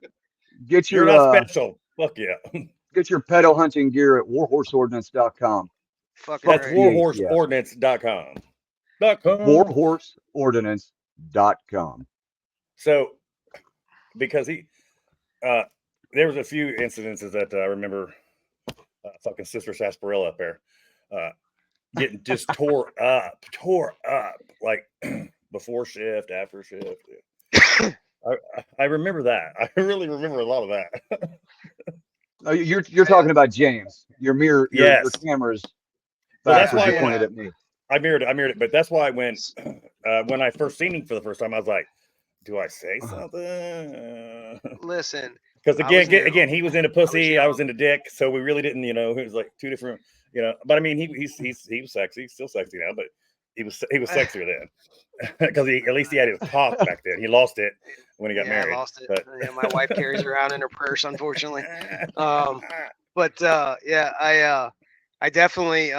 get You're your not special. Fuck yeah. get your pedo hunting gear at warhorseordnance.com. That's warhorseordnance.com. Warhorseordnance.com. So, because there was a few incidences that I remember, fucking Sister Sarsaparilla up there, getting just tore up, like before shift, after shift. I remember that. I really remember a lot of that. You're talking about James. Your camera's back. That's why you pointed at me. I mirrored it, but that's why when I first seen him for the first time, I was like, "Do I say something?" Listen, because again, he was into pussy, I was into dick, so we really didn't, it was like two different, But I mean, he was sexy, he's still sexy now, but he was sexier then, because at least he had his cock back then. He lost it when he got married. I lost it. But yeah, my wife carries it around in her purse, unfortunately. But I definitely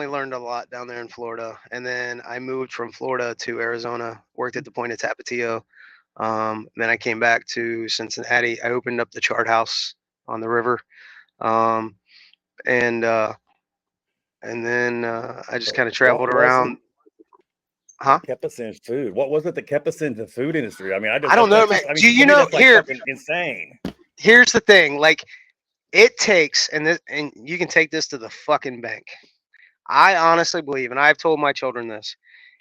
learned a lot down there in Florida, and then I moved from Florida to Arizona, worked at the Point of Tapatio. Then I came back to Cincinnati. I opened up the Chart House on the river, and then I just kind of traveled around. Huh? Kept us in food. What was it that kept us in the food industry? I mean, I don't know, man. Do you know? Here, insane. Here's the thing. Like, it takes, and you can take this to the fucking bank. I honestly believe, and I've told my children this: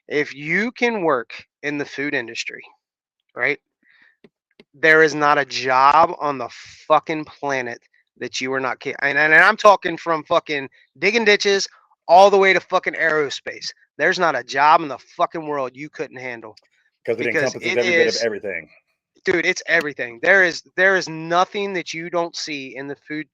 if you can work in the food industry, right, there is not a job on the fucking planet that you are not and I'm talking from fucking digging ditches all the way to fucking aerospace. There's not a job in the fucking world you couldn't handle. Because it encompasses every bit of everything. Dude, it's everything. There is nothing that you don't see in the food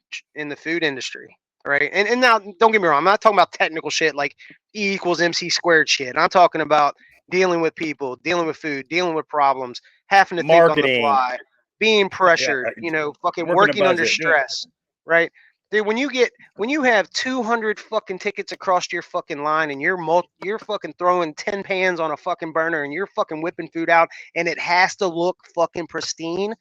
industry. Right. And now, don't get me wrong, I'm not talking about technical shit like E = MC² shit. I'm talking about dealing with people, dealing with food, dealing with problems, having to think on the fly, being pressured, fucking working under stress. Right. Dude, when you have 200 fucking tickets across your fucking line and you're fucking throwing 10 pans on a fucking burner and you're fucking whipping food out and it has to look fucking pristine,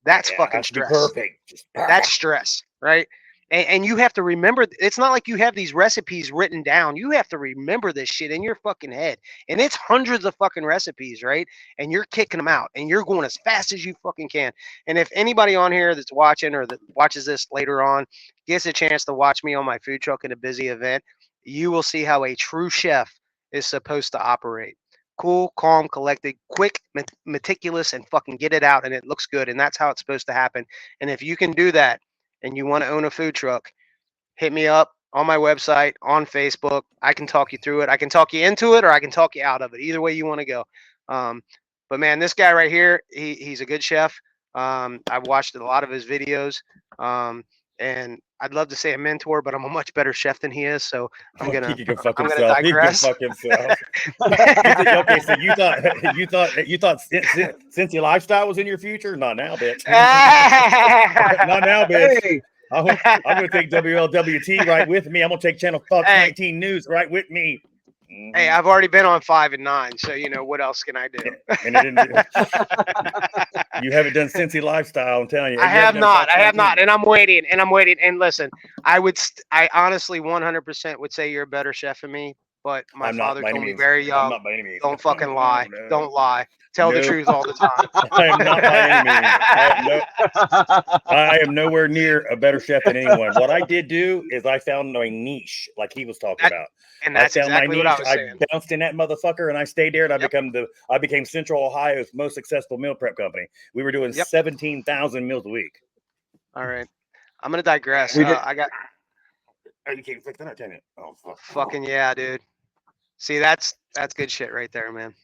that's fucking stress. Perfect. That's stress, right? And you have to remember, it's not like you have these recipes written down. You have to remember this shit in your fucking head. And it's hundreds of fucking recipes, right? And you're kicking them out and you're going as fast as you fucking can. And if anybody on here that's watching or that watches this later on gets a chance to watch me on my food truck at a busy event, you will see how a true chef is supposed to operate. Cool, calm, collected, quick, meticulous, and fucking get it out. And it looks good. And that's how it's supposed to happen. And if you can do that, and you want to own a food truck, hit me up on my website, on Facebook. I can talk you through it. I can talk you into it, or I can talk you out of it. Either way you want to go. But man, this guy right here, he's a good chef. I've watched a lot of his videos, and I'd love to say a mentor, but I'm a much better chef than he is. So I'm He gonna can go fuck I'm gonna himself. He can go digress. fuck himself. Okay, so you thought Cincy lifestyle was in your future? Not now, bitch. Not now, bitch. Hey, I'm gonna take WLWT right with me. I'm gonna take Channel Fox Hey. 19 News right with me. Hey, I've already been on 5 and 9, so you know what else can I do? And it didn't, you haven't done Cincy lifestyle. I'm telling you, I You have haven't done not. Fox I have 19. not, and I'm waiting. And listen, I honestly 100% would say you're a better chef than me. But my I'm not father by any told me means. very I'm young, not by any means. don't fucking lie. No. Don't lie. Tell the No. truth all the time. I am not by any means. I am nowhere near a better chef than anyone. What I did do is I found my niche, like he was talking about. And I that's found exactly my what I niche. was I saying. bounced in that motherfucker, and I stayed there. And Yep. I became Central Ohio's most successful meal prep company. We were doing Yep. 17,000 meals a week. All right. I'm gonna digress. We did- I got Oh, you can't fix that, can you? Oh, fuck. fucking yeah, dude. See, that's good shit right there, man.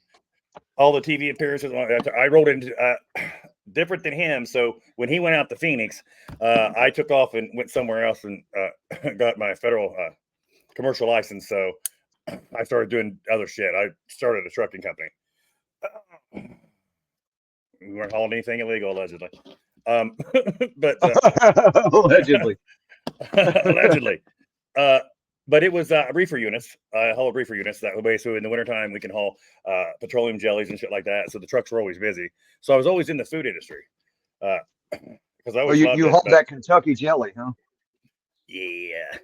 All the TV appearances. I rolled into different than him. So when he went out to Phoenix, I took off and went somewhere else and got my federal commercial license. So I started doing other shit. I started a trucking company. We weren't hauling anything illegal, allegedly. But allegedly. allegedly. But it was reefer units. I hauled reefer units that way. So in the wintertime, we can haul petroleum jellies and shit like that. So the trucks were always busy. So I was always in the food industry. Because I Oh, always loved you it. hauled that Kentucky jelly, huh? Yeah.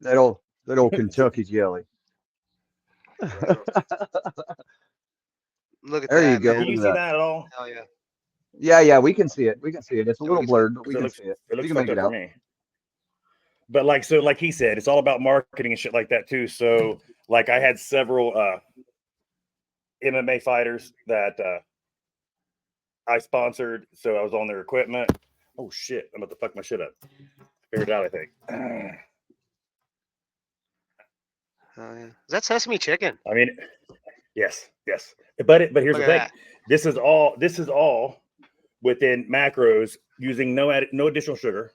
That old Kentucky jelly. Look at There that. you go. Man. Can you Look see at that at all? Hell yeah. Yeah, we can see it. We can see it. It's a Yeah, we little can see blurred, but we It can looks, see it. it We looks can make fucked it up for out. me. But like he said, it's all about marketing and shit like that too. So like I had several MMA fighters that I sponsored, so I was on their equipment. Oh shit, I'm about to fuck my shit up. Figured it out, I think. Oh, yeah. Is that sesame chicken? I mean, yes. But here's Look the at thing. This is all within macros using no additional sugar.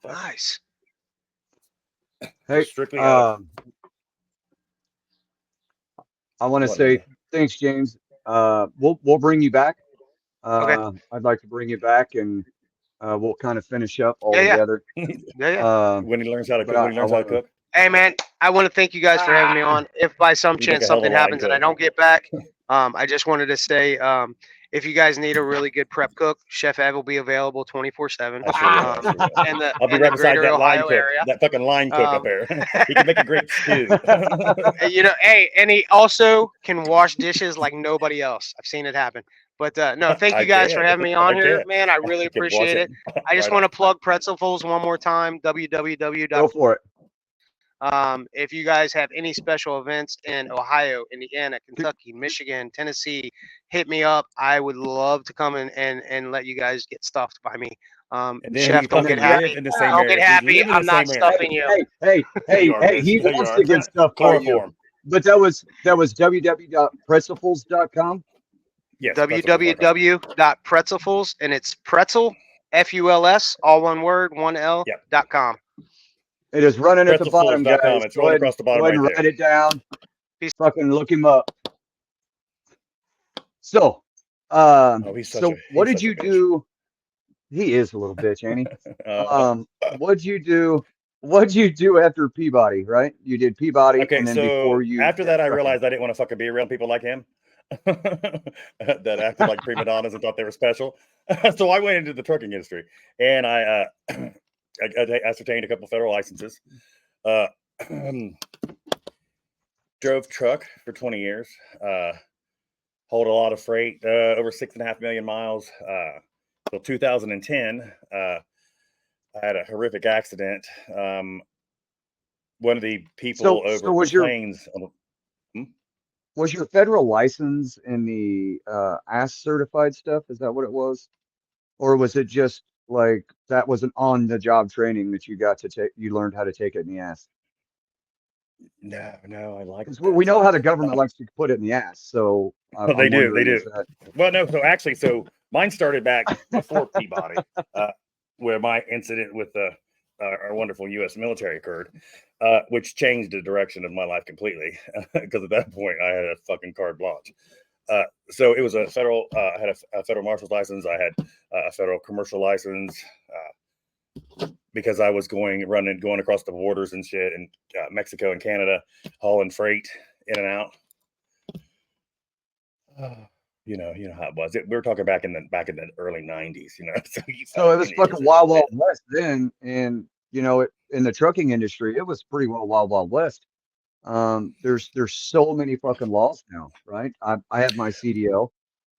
Nice. Hey, Strictly I want to What, say Ninja? thanks, James. We'll bring you back. Okay. I'd like to bring you back, and we'll kind of finish up all Yeah. together. Yeah. When he learns how to But cook, when he learns how to cook. Hey, man, I want to thank you guys for having me on. If by some You make chance a hell of a something line happens and I cook. don't get back, I just wanted to say, if you guys need a really good prep cook, Chef Ev will be available 24/7. I sure will. I sure will. In the I'll be in right the beside greater that line Ohio cook, area. that fucking line cook up there. He can make a great stew. You know, hey, and he also can wash dishes like nobody else. I've seen it happen. But no, thank you guys for having me on here, man. I really Can wash appreciate it. I just Right want to on. plug Pretzelfuls one more time. www. go for it. If you guys have any special events in Ohio, Indiana, Kentucky, Michigan, Tennessee, hit me up. I would love to come and let you guys get stuffed by me. And then Chef, we don't fucking get live happy. in the same Don't area. get We happy. live in the I'm not same area. stuffing you. Hey, You are, he bitch. You wants are. to get stuff by you. Chloroform. But that was www.pretzelfuls.com. Yes. pretzelfuls.com. www.pretzelfuls, and it's pretzel, FULS, all one word, one L, Yep. .com. It is running at the bottom, guys. Pretzelfuls.com. It's rolling across the bottom Go ahead right and there. write it down. Peace. Fucking look him up. So, He's such so a- what he's did such a you bitch. do? He is a little bitch, ain't he? Uh, What'd you do? What'd you do after Peabody? Right? You did Peabody, okay, and then so before you after did that, I trucking. realized I didn't want to fucking be around people like him that acted like prima donnas and thought they were special. So I went into the trucking industry, and I ascertained a couple federal licenses. Drove truck for 20 years. Hauled a lot of freight, over 6.5 million miles. Till 2010, I had a horrific accident. One of the people So over at was the your planes. was your federal license in the ASS certified stuff? Is that what it was? Or was it just like that was an on the job training that you got to take, you learned how to take it in the ass? No, I like Because that. we know how the government likes to put it in the ass. So They I'm do. They wondering, do. is that Well, no. So mine started back before Peabody, where my incident with our wonderful U.S. military occurred, which changed the direction of my life completely. Because at that point, I had a fucking carte blanche. So it was a federal. I had a federal marshal's license. I had a federal commercial license. Because I was going across the borders and shit, and Mexico and Canada, hauling freight in and out. You know how it was. We were talking back in the early '90s. so? It was fucking wild, wild west then, and in the trucking industry, it was pretty well wild, wild west. There's so many fucking laws now, right? I have my CDL.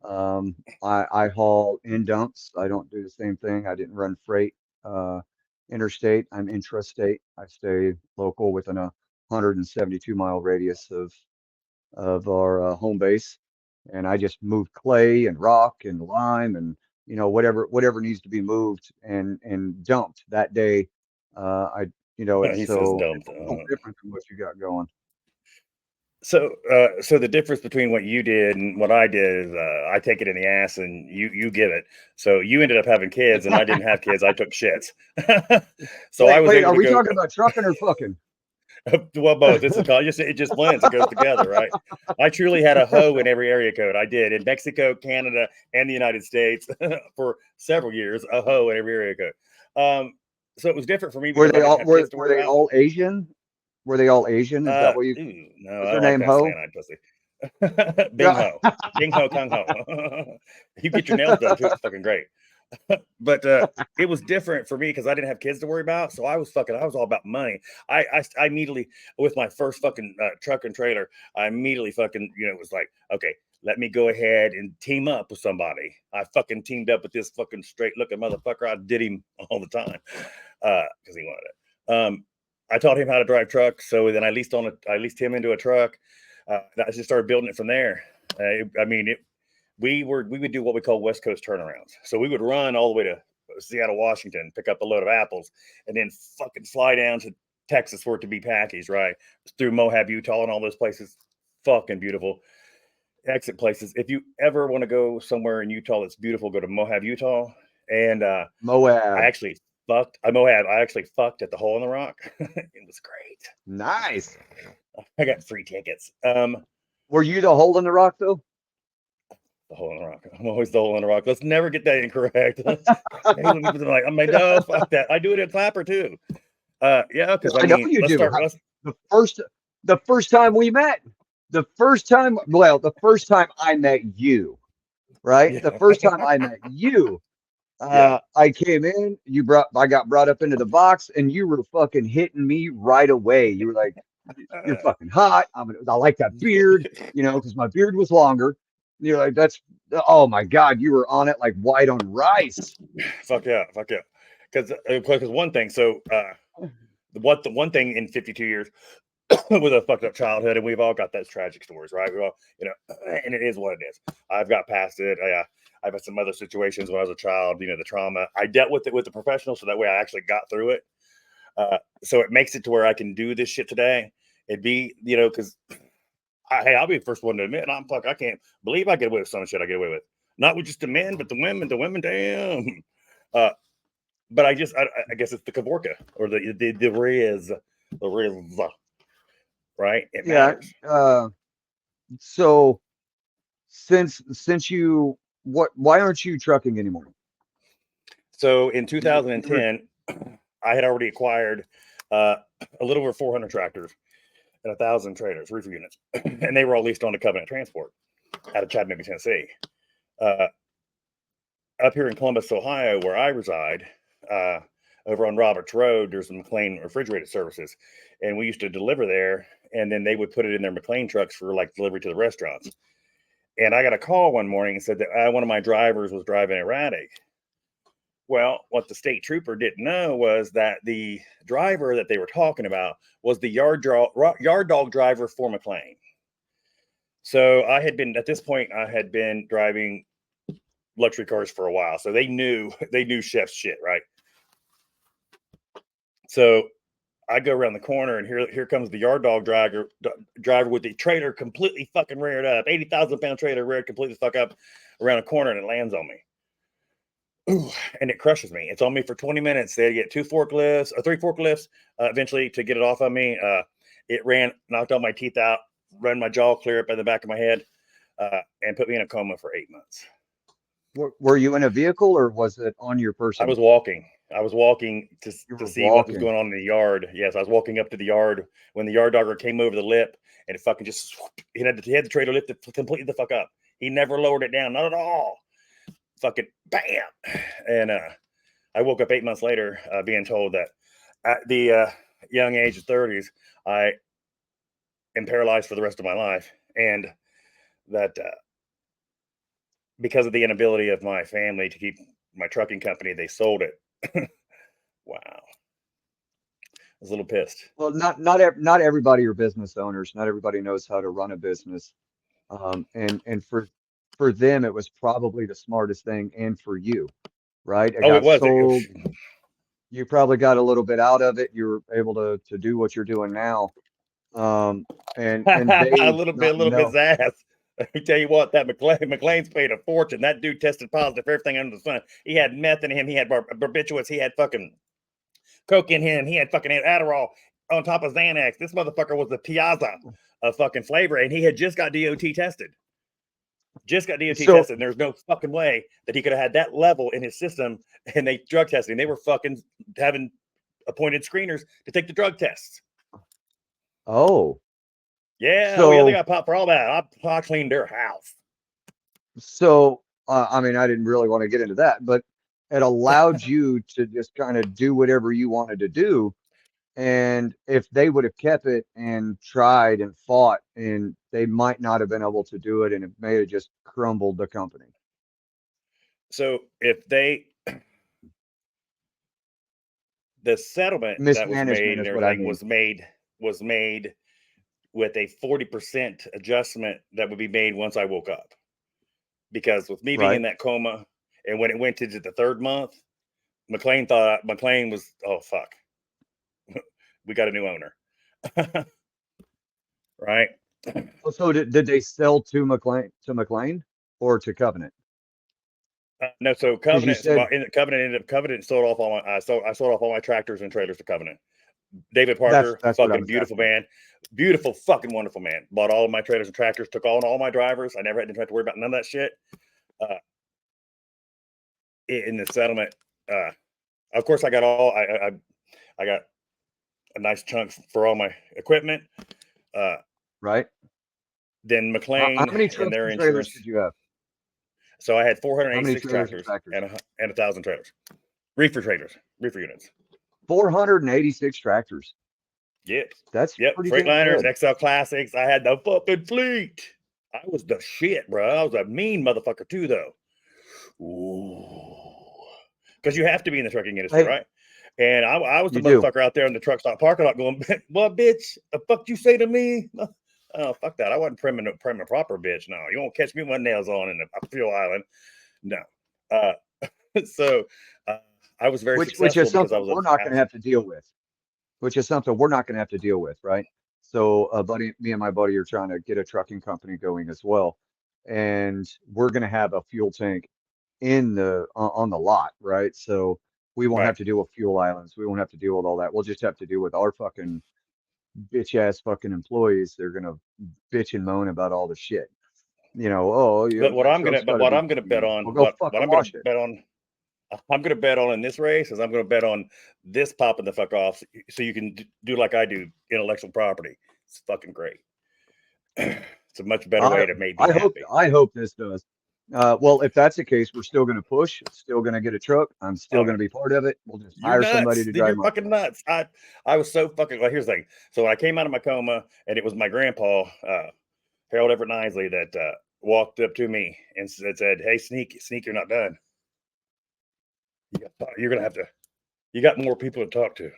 I haul in dumps. I don't do the same thing. I didn't run freight interstate. I'm intrastate. I stay local within a 172-mile radius of our home base, and I just move clay and rock and lime and whatever needs to be moved and dumped that day. I it's He says so dumped. it's a little different from what you got going. So the difference between what you did and what I did is I take it in the ass and you give it. So you ended up having kids and I didn't have kids. I took shits. So I was Wait, able are to we go. talking about trucking or fucking? Well, both. It just blends. It goes together, right? I truly had a hoe in every area code. I did in Mexico, Canada, and the United States for several years. A hoe in every area code. So it was different for me Were because I they didn't all have were kids to were worry they about. all Asian? Were they all Asian? Is that what you? No, Was I their don't like name that Ho? slant-eyed pussy. Bing Yeah. ho, Bing ho, kung ho. You get your nails done too. It's fucking great. But it was different for me because I didn't have kids to worry about. So I was all about money. I immediately, with my first fucking truck and trailer, I immediately fucking, was like, okay, let me go ahead and team up with somebody. I fucking teamed up with this fucking straight looking motherfucker. I did him all the time because he wanted it. I taught him how to drive trucks. So then I leased him into a truck. I just started building it from there. We would do what we call West Coast turnarounds. So we would run all the way to Seattle, Washington, pick up a load of apples, and then fucking fly down to Texas for it to be packaged, right? Through Moab, Utah, and all those places. Fucking beautiful exit places. If you ever want to go somewhere in Utah that's beautiful, go to Moab, Utah. And Moab. Moab. I actually fucked at the Hole in the Rock. It was great. Nice. I got free tickets. Were you the hole in the rock though? The Hole in the Rock. I'm always the Hole in the Rock. Let's never get that incorrect. Like, I'm like, no, fuck that. I do it in Clapper too. Yeah, because I know you let's do. start. The first time we met, the first time I met you, right? Yeah. The first time I met you, Yeah. I came in, I got brought up into the box, and you were fucking hitting me right away. You were like, "You're fucking hot. I like that beard," because my beard was longer. You're like, oh my God, you were on it like white on rice. Fuck yeah. Because one thing. So the one thing in 52 years with a fucked up childhood, and we've all got those tragic stories, right? We all, and it is what it is. I've got past it. I've had some other situations when I was a child, the trauma. I dealt with it with the professional, so that way I actually got through it. So it makes it to where I can do this shit today. It'd be, because I'll be the first one to admit, I can't believe I get away with some shit I get away with. Not with just the men, but the women, damn. But I guess it's the Kavorka or the Riz, right? It matters. So since you why aren't you trucking anymore? So in 2010, I had already acquired a little over 400 tractors and 1,000 trailers, reefer units, and they were all leased on to Covenant Transport out of Chattanooga, Tennessee. Up here in Columbus, Ohio, where I reside, over on Roberts Road, there's some McLean refrigerated services, and we used to deliver there, and then they would put it in their McLean trucks for like delivery to the restaurants. And I got a call one morning and said that one of my drivers was driving erratic. Well, what the state trooper didn't know was that the driver that they were talking about was the yard dog driver for McLean. So at this point, I had been driving luxury cars for a while. So they knew chef's shit, right? So I go around the corner and here comes the yard dog driver with the trailer completely fucking reared up, 80,000 pound trailer reared completely fuck up around a corner, and it lands on me. Ooh, and it crushes me. It's on me for 20 minutes. They had to get 3 forklifts eventually to get it off of me. It knocked all my teeth out, ran my jaw clear up in the back of my head, and put me in a coma for 8 months. Were you in a vehicle or was it on your person? I was walking. I was walking to see what was walking. going on in the yard. Yes, I was walking up to the yard when the yard dogger came over the lip, and it fucking just he had the trailer lifted completely the fuck up. He never lowered it down, not at all. Fucking bam. And I woke up 8 months later being told that at the young age of 30s, I am paralyzed for the rest of my life, and that because of the inability of my family to keep my trucking company, they sold it. Wow. I was a little pissed. Well, not everybody are business owners. Not everybody knows how to run a business. And for them, it was probably the smartest thing, and for you, right? It Oh, it got was. sold. You probably got a little bit out of it. You were able to do what you're doing now. And they a little bit his ass. Let me tell you what, that McLean's paid a fortune. That dude tested positive for everything under the sun. He had meth in him. He had barbiturates. He had fucking coke in him. He had fucking Adderall on top of Xanax. This motherfucker was the Piazza of fucking flavor, and he had just got DOT tested. And there's no fucking way that he could have had that level in his system, and they drug testing. They were fucking having appointed screeners to take the drug tests. Oh. Yeah, they got popped for all that. I cleaned their house. So, I mean, I didn't really want to get into that, but it allowed you to just kind of do whatever you wanted to do. And if they would have kept it and tried and fought, and they might not have been able to do it, and it may have just crumbled the company. So if the settlement that was made and everything was made with a 40% adjustment that would be made once I woke up. Because with me being in that coma, and when it went to the 3rd month, McLean was, oh fuck, we got a new owner. Right? So did they sell to McLean or to Covenant? No, so Covenant sold off all my I sold off all my tractors and trailers to Covenant. David Parker, that's fucking beautiful man, beautiful fucking wonderful man. Bought all of my trailers and tractors, took on all my drivers. I never had to have to worry about none of that shit. In the settlement, of course, I got I got a nice chunk for all my equipment. Right. Then McLean how many and their trailers insurance. did you have? So I had 486 tractors and 1,000 trailers, reefer units. 486 tractors. Yes. That's pretty Freightliners, good. XL Classics. I had the fucking fleet. I was the shit, bro. I was a mean motherfucker too, though. Ooh. Because you have to be in the trucking industry, right? And I was the motherfucker out there in the truck stop parking lot going, "What, bitch? The fuck you say to me?" Oh, fuck that. I wasn't prim and proper, bitch. No, you won't catch me with my nails on in a fuel island. No. So I was very successful. Which is something we're not going to have to deal with. Right? So, me and my buddy are trying to get a trucking company going as well, and we're going to have a fuel tank on the lot, right? So we won't have to deal with fuel islands. We won't have to deal with all that. We'll just have to deal with our fucking bitch ass fucking employees. They're gonna bitch and moan about all the shit. But what I'm gonna bet on, I'm gonna bet on in this race is I'm gonna bet on this popping the fuck off, so you can do like I do, intellectual property. It's fucking great. It's a much better way to make me happy. I hope this does. Well, if that's the case, we're still going to push. Still going to get a truck. I'm still going to be part of it. We'll just hire somebody to drive. You're fucking nuts. I was so fucking. Well, here's the thing. So when I came out of my coma, and it was my grandpa, Harold Everett Nisley, that walked up to me and said, "Hey, Sneak, you're not done. You're gonna have to. You got more people to talk to."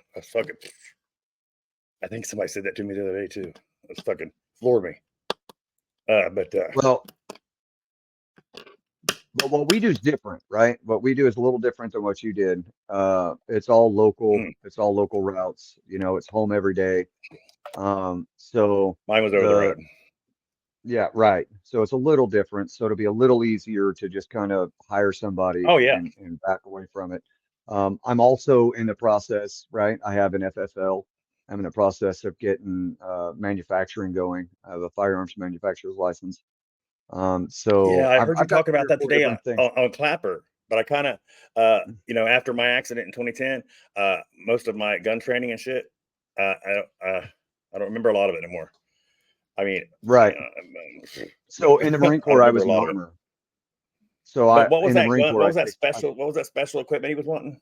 I think somebody said that to me the other day too. It's fucking floored me. but what we do is different, right? What we do is a little different than what you did. It's all local. Mm. It's all local routes. You know, it's home every day. So Mine was over the the road. yeah, right. So it's a little different. So it'll be a little easier to just kind of hire somebody Oh yeah. and back away from it. I'm also in the process, right? I have an FFL. I'm in the process of getting manufacturing going. I have a firearms manufacturer's license. Yeah, So I I've, heard you I've got talk three about or that four today different things. on Clapper, but I kind of, after my accident in 2010, most of my gun training and shit, I don't remember a lot of it anymore. I mean, Right. So in the Marine I don't Corps, I remember was a in lot of it. armor. So But what was in the that Marine gun? Corps, What I was that picked, special? What was that special equipment he was wanting?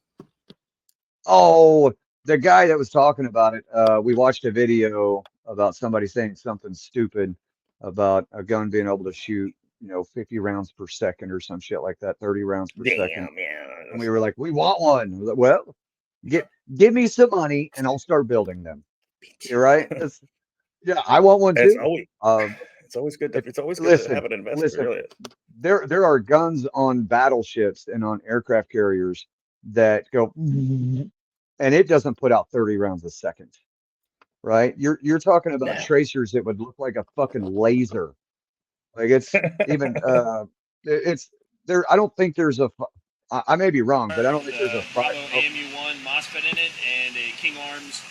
oh, the guy that was talking about it, we watched a video about somebody saying something stupid about a gun being able to shoot, 50 rounds per second or some shit like that, 30 rounds per second. Damn, yeah. And we were like, we want one. We're like, well, give me some money and I'll start building them. You're right. Yeah, I want one It's too. always Um, it's always good to if have listen, an investor, listen, really. there are guns on battleships and on aircraft carriers that go and it doesn't put out 30 rounds a second, right? You're talking about No. tracers that would look like a fucking laser. Like it's even it's there. I don't think there's a. I may be wrong, but I don't think there's a Bravo oh, AMU1 MOSFET in it and a King Arms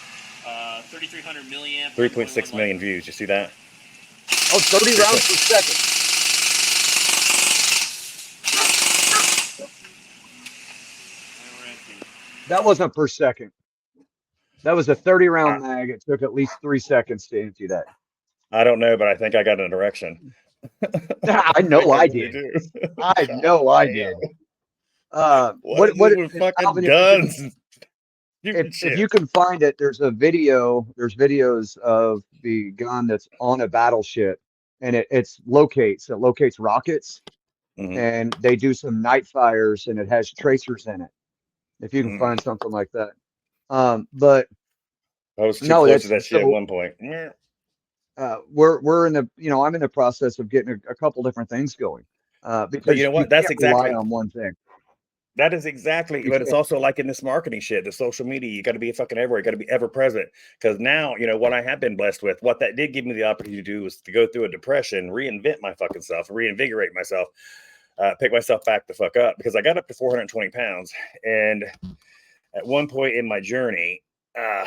3300 milliamp 3.6 121 million light. views. You see that? 30 rounds per second. That wasn't per second. That was a 30 round mag. It took at least 3 seconds to empty that. I don't know, but I think I got an erection. I know I did. I know I did. What is What this with fucking Alvin, guns? if you can find it, there's videos of the gun that's on a battleship and it locates rockets and they do some night fires and it has tracers in it. If you can find something like that. But I was too no, close to that's that shit at so one point. we're in the, I'm in the process of getting a couple different things going. But you Because know you what? That's can't rely exactly on one thing. that is exactly. You But it's can't. also like in this marketing shit, the social media. You got to be fucking everywhere. You got to be ever present. Because now, what I have been blessed with, what that did give me the opportunity to do was to go through a depression, reinvent my fucking self, reinvigorate myself, pick myself back the fuck up. Because I got up to 420 pounds, and at one point in my journey, oh,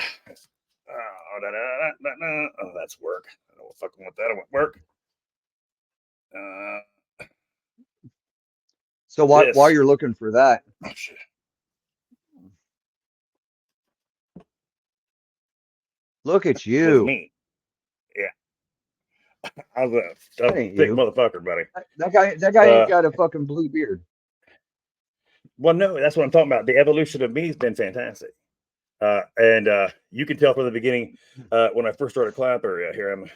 that's work. I don't fucking want that. I want work. So while you're looking for that, Oh shit. look at Was you. me. Yeah. I was a That ain't thick you. motherfucker, buddy. That guy ain't got a fucking blue beard. Well, no, that's what I'm talking about. The evolution of me has been fantastic. And you can tell from the beginning when I first started Clapper. Here I'm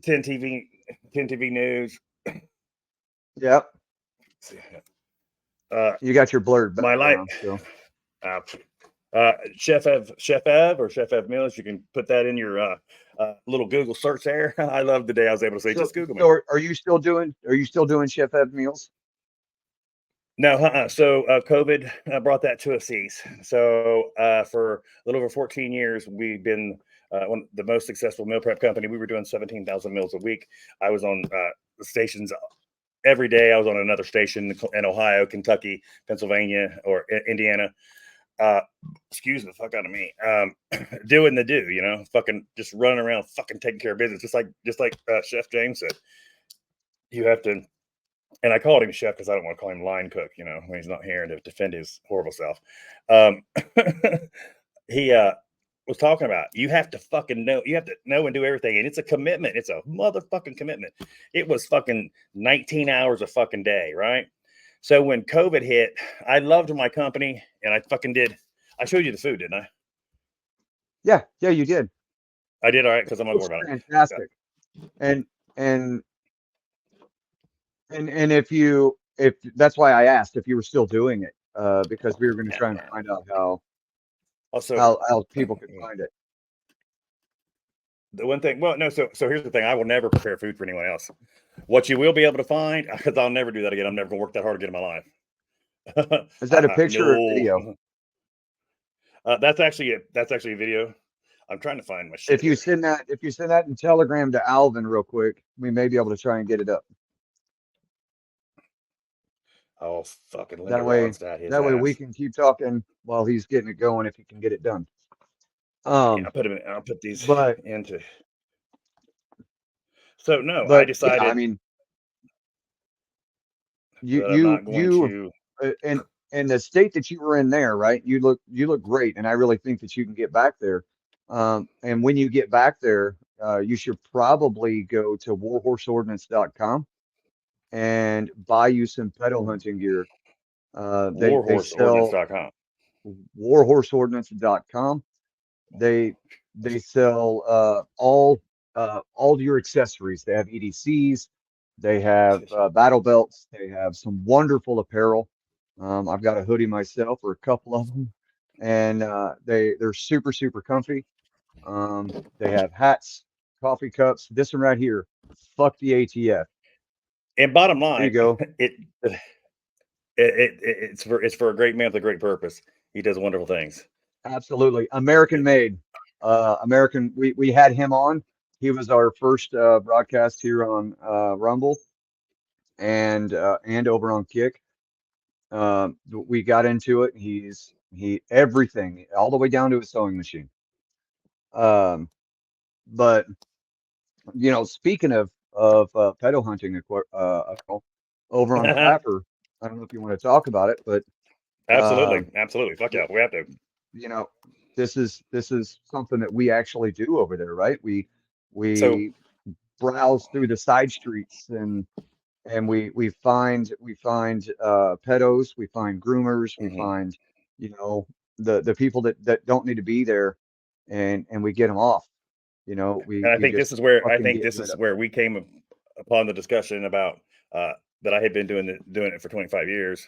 10 TV news. Yep. You got your blurred My life. background still. Chef Ev or Chef Ev Mills. You can put that in your little Google search there. I love the day I was able to say, just Google me. So are you still doing Chef Ev meals? No, so COVID brought that to a cease. So for a little over 14 years, we've been the most successful meal prep company. We were doing 17,000 meals a week. I was on the stations every day. I was on another station in Ohio, Kentucky, Pennsylvania, or Indiana. Excuse the fuck out of me. Doing the do, fucking just running around, fucking taking care of business, just like Chef James said. You have to. And I called him chef because I don't want to call him line cook, when he's not here and to defend his horrible self. He was talking about you have to fucking know, you have to know and do everything. And it's a commitment. It's a motherfucking commitment. It was fucking 19 hours a fucking day, right? So when COVID hit, I loved my company and I fucking did. I showed you the food, didn't I? Yeah, you did. I did all right because I'm not worried about it. Fantastic. And if that's why I asked if you were still doing it, because we were going to try and find out how people could find it. the one thing, well, no, so here's the thing. I will never prepare food for anyone else. What you will be able to find, because I'll never do that again. I'm never gonna work that hard again in my life. Is that a picture or No. video? That's actually a video. I'm trying to find my shit. If you send that in Telegram to Alvin real quick, we may be able to try and get it up. Oh, fucking Linda That way, Ronstadt, we can keep talking while he's getting it going if he can get it done. Yeah, I'll put these but into. So no, but I decided. Yeah, I mean, I'm not going to. In the state that you were in there, right? You look great, and I really think that you can get back there. And when you get back there, you should probably go to warhorseordnance.com and buy you some pedo hunting gear. They sell Warhorseordnance.com. warhorseordnance.com. They sell all your accessories. They have EDCs, they have battle belts, they have some wonderful apparel. I've got a hoodie myself, or a couple of them, and they're super comfy. They have hats, coffee cups. This one right here, fuck the ATF. And bottom line, there you go. It's for a great man with a great purpose. He does wonderful things. Absolutely, American made. American. We had him on. He was our first broadcast here on Rumble and over on Kick. We got into it. He everything, all the way down to a sewing machine. But speaking of pedo hunting, over on Clapper, I don't know if you want to talk about it, but absolutely, fuck yeah, we have to. This is something that we actually do over there, right? We browse through the side streets and we find pedos, we find groomers, we find the people that don't need to be there, and we get them off. I think this is where we came upon the discussion about that I had been doing it for 25 years,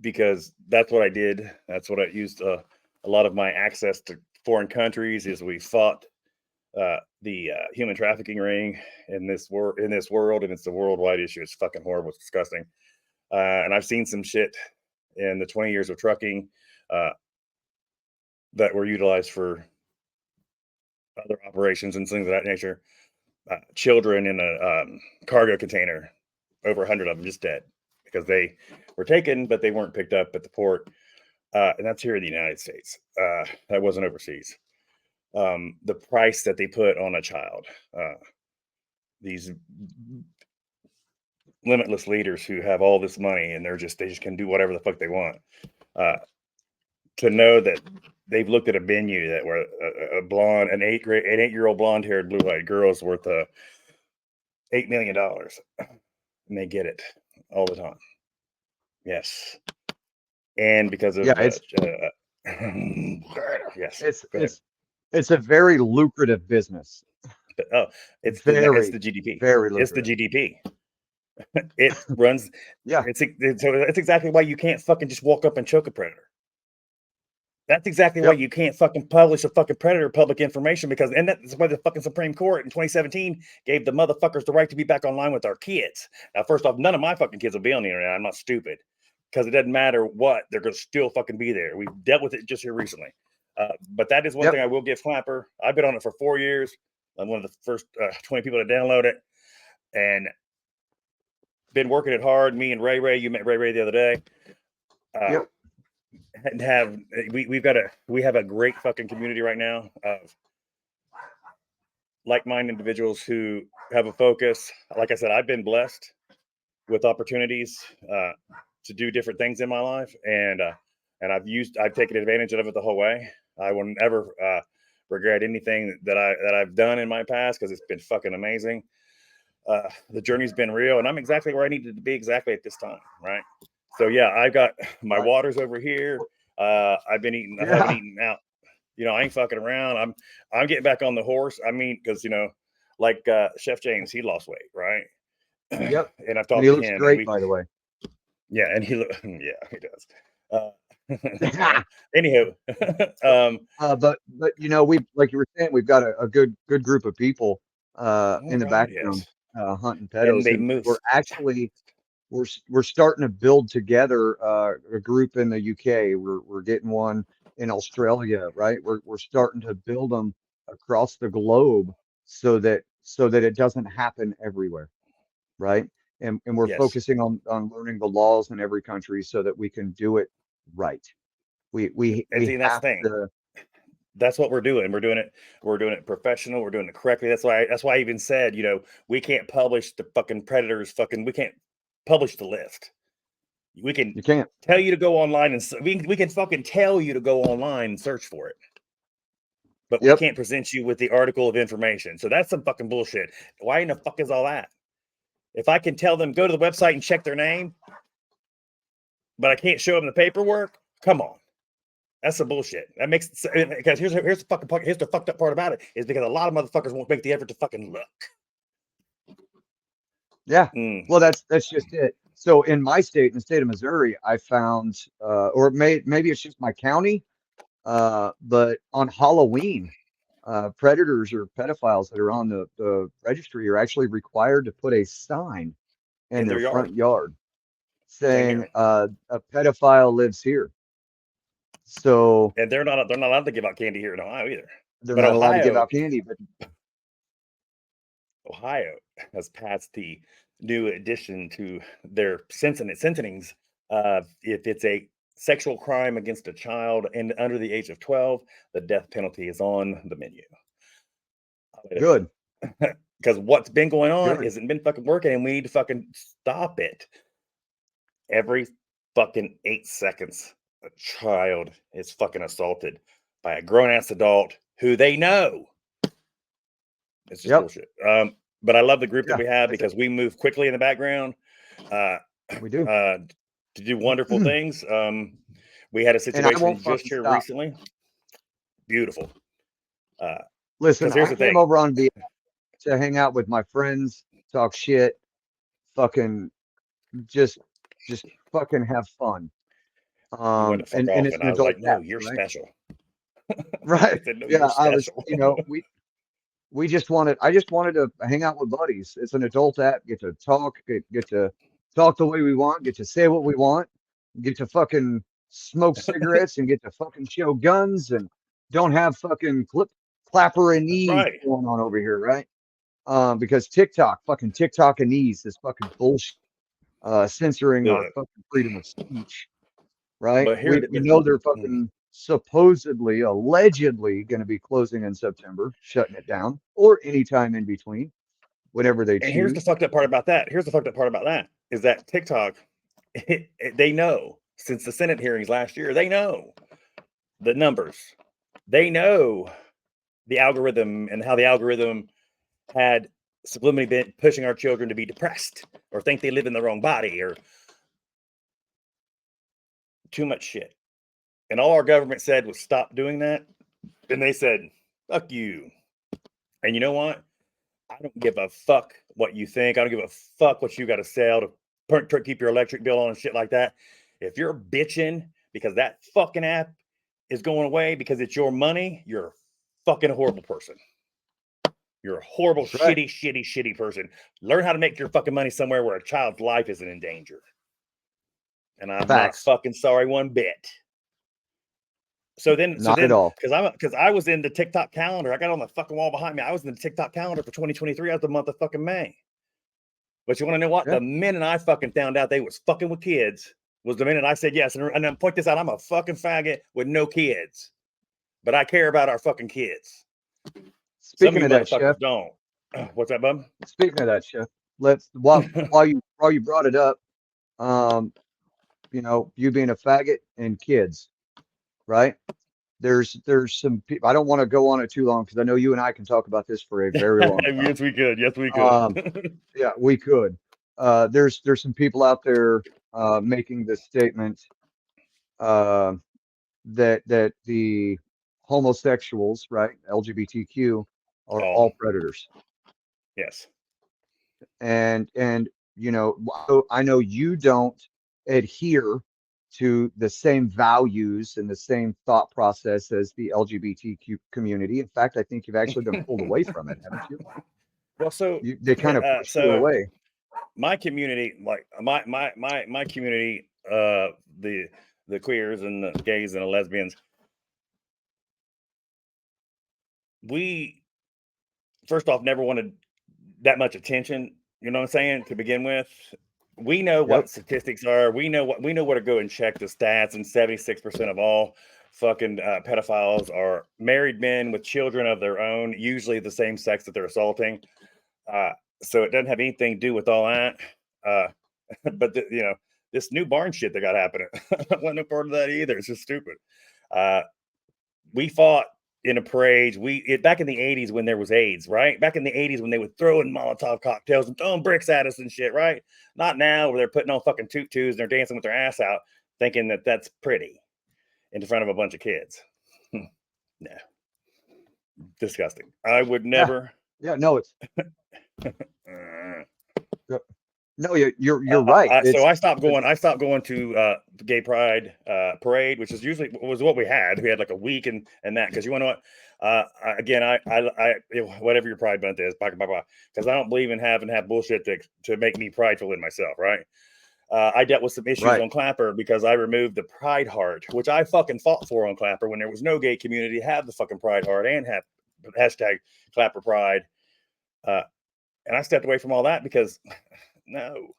because that's what I did. That's what I used a lot of my access to foreign countries is we fought the human trafficking ring in this world, and it's a worldwide issue. It's fucking horrible. It's disgusting. And I've seen some shit in the 20 years of trucking that were utilized for other operations and things of that nature. Children in a cargo container, over 100 of them just dead because they were taken, but they weren't picked up at the port. And that's here in the United States. That wasn't overseas. The price that they put on a child, these limitless leaders who have all this money and they just can do whatever the fuck they want. To know that they've looked at a menu that where a blonde, an 8-year-old blonde-haired, blue-eyed girl is worth $8 million, and they get it all the time. Yes, and because of yes, it's a very lucrative business. It's the GDP. Very lucrative. It's the GDP. It runs. Yeah. It's exactly why you can't fucking just walk up and choke a predator. That's exactly why you can't fucking publish a fucking predator public information, because, and that's why the fucking Supreme Court in 2017 gave the motherfuckers the right to be back online with our kids. Now, first off, none of my fucking kids will be on the internet. I'm not stupid, because it doesn't matter what, they're going to still fucking be there. We've dealt with it just here recently. But that is one thing I will give Clapper. I've been on it for 4 years. I'm one of the first 20 people to download it, and been working it hard. Me and Ray, you met Ray the other day. And we have a great fucking community right now of like-minded individuals who have a focus. Like I said, I've been blessed with opportunities to do different things in my life, and I've taken advantage of it the whole way. I will never regret anything that I've done in my past, because it's been fucking amazing. The journey's been real, and I'm exactly where I needed to be exactly at this time, right? So yeah, I've got my waters over here. I've been eating. I haven't eaten out. I ain't fucking around. I'm getting back on the horse. I mean, because like Chef James, he lost weight, right? Yep. And I've talked to him. He looks great, by the way. Yeah, and he does. Anywho, but you know, we like you were saying, we've got a good group of people in the right, background hunting and pedos, they and move. we're actually we're starting to build together a group in the UK. We're getting one in Australia, right? We're starting to build them across the globe so that it doesn't happen everywhere, right? And we're Yes, focusing on learning the laws in every country so that we can do it right. and We see, that's the have thing. to. That's what we're doing. We're doing it. We're doing it professional. We're doing it correctly. That's why. That's why I even said, we can't publish the fucking predators. We can't publish the list. We can You can't. tell you to go online and we can fucking tell you to go online and search for it, but we Yep. can't present you with the article of information. So that's some fucking bullshit. Why in the fuck is all that? If I can tell them go to the website and check their name, but I can't show them the paperwork, come on. That's some bullshit. That makes because here's the fucked up part about it is because a lot of motherfuckers won't make the effort to fucking look. Yeah. Mm. Well, that's just it. So in my state, in the state of Missouri, I found, or maybe it's just my county, but on Halloween, predators or pedophiles that are on the registry are actually required to put a sign in In their their yard. front yard Same saying, here. a pedophile lives here. So And they're not allowed to give out candy here in Ohio either. they're But not allowed to give out candy. But Ohio has passed the new addition to their sentenings. If it's a sexual crime against a child and under the age of 12, the death penalty is on the menu. good, Because what's been going on good. isn't been fucking working, and we need to fucking stop it. Every fucking 8 seconds, a child is fucking assaulted by a grown ass adult who they know. It's just Yep. bullshit. But I love the group that Yeah, we have that's because we move quickly in the background we do. to do wonderful things. We had a And I situation won't just fucking here stop. recently. Beautiful. Listen, Here's I the came thing. over on the to hang out with my friends, talk shit, fucking just fucking have fun. You wanted to fuck And off, it's and an I was adult like, "No, app, you're right? special." I Right. said, "No, you're Yeah, I was, special." we just wanted I just wanted to hang out with buddies. It's an adult app, get to talk, get to talk the way we want, get to say what we want, get to fucking smoke cigarettes and get to fucking show guns and don't have fucking clapper and That's knees right. going on over here, right? Because fucking TikTok and knees is fucking bullshit, censoring our Look, fucking freedom of speech, right? but here, We know they're fucking supposedly, allegedly going to be closing in September, shutting it down, or anytime in between, whenever they and here's the choose. fucked up part about that. Here's the fucked up part about that is that TikTok, they know since the Senate hearings last year, they know the numbers, they know the algorithm and how the algorithm had subliminally been pushing our children to be depressed or think they live in the wrong body or too much shit. And all our government said was stop doing that. And they said, fuck you. And you know what? I don't give a fuck what you think. I don't give a fuck what you got to sell to keep your electric bill on and shit like that. If you're bitching because that fucking app is going away because it's your money, you're a fucking horrible person. You're a horrible, That's right. shitty person. Learn how to make your fucking money somewhere where a child's life isn't in danger. And I'm Facts. not fucking sorry one bit. Not at all. Because I was in the TikTok calendar. I got on the fucking wall behind me. I was in the TikTok calendar for 2023 out the month of fucking May. But you want to know what? Yeah. The minute I fucking found out they was fucking with kids was the minute I said yes. And then point this out, I'm a fucking faggot with no kids. But I care about our fucking kids. Speaking of that, Chef. Don't. What's that, bub? Speaking of that, Chef. While you brought it up, you being a faggot and kids, right? There's some people. I don't want to go on it too long because I know you and I can talk about this for a very long time. Yes, we could. Yes, we could. Yeah, we could. There's some people out there making this statement that the homosexuals, right, LGBTQ, are all predators. Yes. And I know you don't adhere to the same values and the same thought process as the LGBTQ community. In fact, I think you've actually been pulled away from it, haven't you? Well, so They kind of pushed you away. my community, like my community, the queers and the gays and the lesbians, we first off never wanted that much attention. You know what I'm saying? To begin with, we know what Yep. statistics are. We know where to go and check the stats. And 76% of all fucking pedophiles are married men with children of their own, usually the same sex that they're assaulting. So it doesn't have anything to do with all that. But you know, this new barn shit that got happening, I wasn't a part of that either. It's just stupid. We fought in a parade. Back in the 80s when there was AIDS, right? Back in the 80s when they would throw in Molotov cocktails and throwing bricks at us and shit, right? Not now where they're putting on fucking tutus and they're dancing with their ass out, thinking that that's pretty in front of a bunch of kids. No, disgusting. I would never. Yeah, no, it's Uh, no, you're right. So I stopped going. I stopped going to the Gay Pride parade, which is usually was what we had. We had like a week and that because you want to know what? I whatever your Pride month is, because I don't believe in having bullshit to make me prideful in myself, right? I dealt with some issues on Clapper because I removed the Pride Heart, which I fucking fought for on Clapper when there was no gay community. Have the fucking Pride Heart and have hashtag Clapper Pride. And I stepped away from all that because no,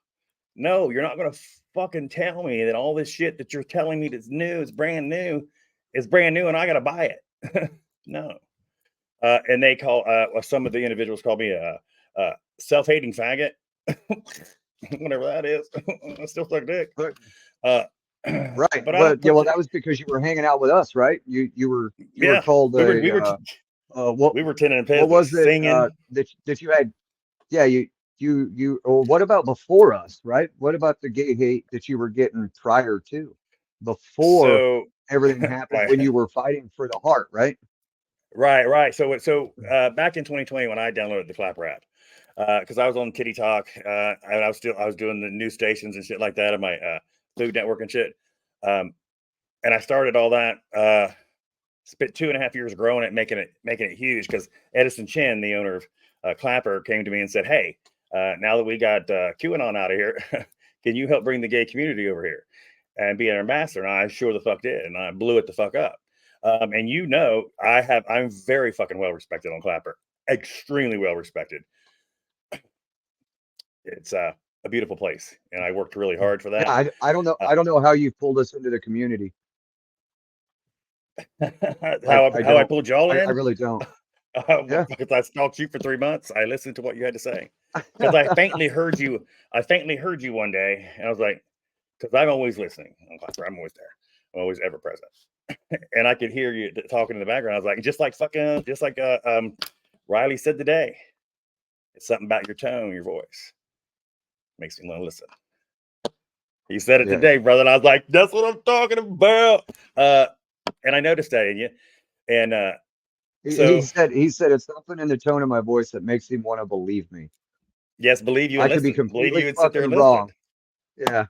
you're not going to fucking tell me that all this shit that you're telling me that's new, it's brand new, and I got to buy it. No. And they call, some of the individuals call me a self-hating faggot. Whatever that is. I still suck dick. Right. But well, that was because you were hanging out with us, right? You were called we were tinning and what was it singing that you had? Yeah, you or what about before us, right? What about the gay hate that you were getting prior to, before everything happened, when you were fighting for the heart, right? Right. So back in 2020 when I downloaded the Clapper app, because I was on Kitty Talk, and I was doing the news stations and shit like that on my Food Network and shit, and I started all that. Spent 2.5 years growing it, making it huge, because Edison Chen, the owner of Clapper, came to me and said, "Hey, now that we got QAnon out of here, can you help bring the gay community over here and be an ambassador?" And I sure the fuck did, and I blew it the fuck up. And you know, I'm very fucking well respected on Clapper, extremely well respected. It's a beautiful place, and I worked really hard for that. Yeah, I don't know how you pulled us into the community. how I pulled y'all in? I really don't. Yeah. Because I stalked you for 3 months. I listened to what you had to say because I faintly heard you. I faintly heard you one day, and I was like, because I'm always listening on Clapper. I'm always there. I'm always ever present, and I could hear you talking in the background. I was like, just like Riley said today. It's something about your tone, your voice makes me want to listen. He said it today, brother, and I was like, that's what I'm talking about. And I noticed that in you, and he said it's something in the tone of my voice that makes him want to believe me. Yes, believe you. I could be completely fucking wrong. Yeah.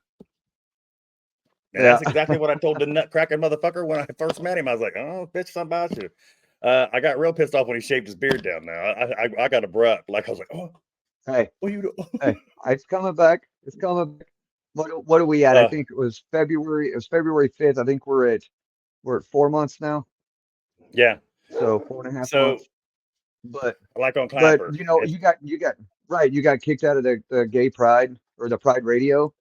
And that's exactly what I told the nutcracker motherfucker when I first met him. I was like, "Oh, bitch, something about you." I got real pissed off when he shaved his beard down. Now I got abrupt. Like I was like, "Oh, hey, what you do?" Hey, it's coming back. It's coming back. What are we at? I think it was February. It was February 5th. I think we're at 4 months now. Yeah. So 4.5 months. But like on Clapper, but you know, you got got kicked out of the Gay Pride or the Pride Radio.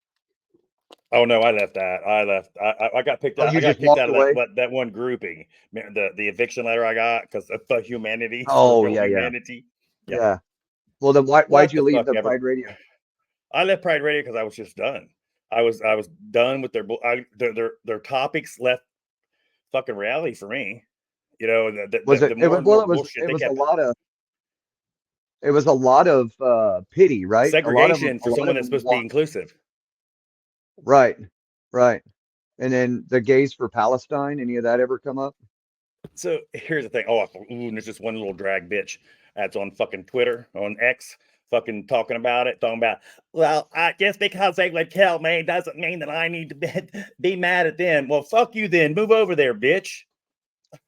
Oh no, I left that. I got picked out. I got kicked out of that one grouping. The eviction letter I got because of the humanity. Oh humanity. Yeah. Well, then why'd you leave the Pride Radio? I left Pride Radio because I was just done. I was done with their topics. Left fucking reality for me. You know, it was a lot of pity, right? Segregation for someone that's supposed to be inclusive. Right. And then the Gays for Palestine, any of that ever come up? So here's the thing. Oh, there's just one little drag bitch that's on fucking Twitter, on X, fucking talking about, well, just because they would kill me doesn't mean that I need to be mad at them. Well, fuck you then. Move over there, bitch.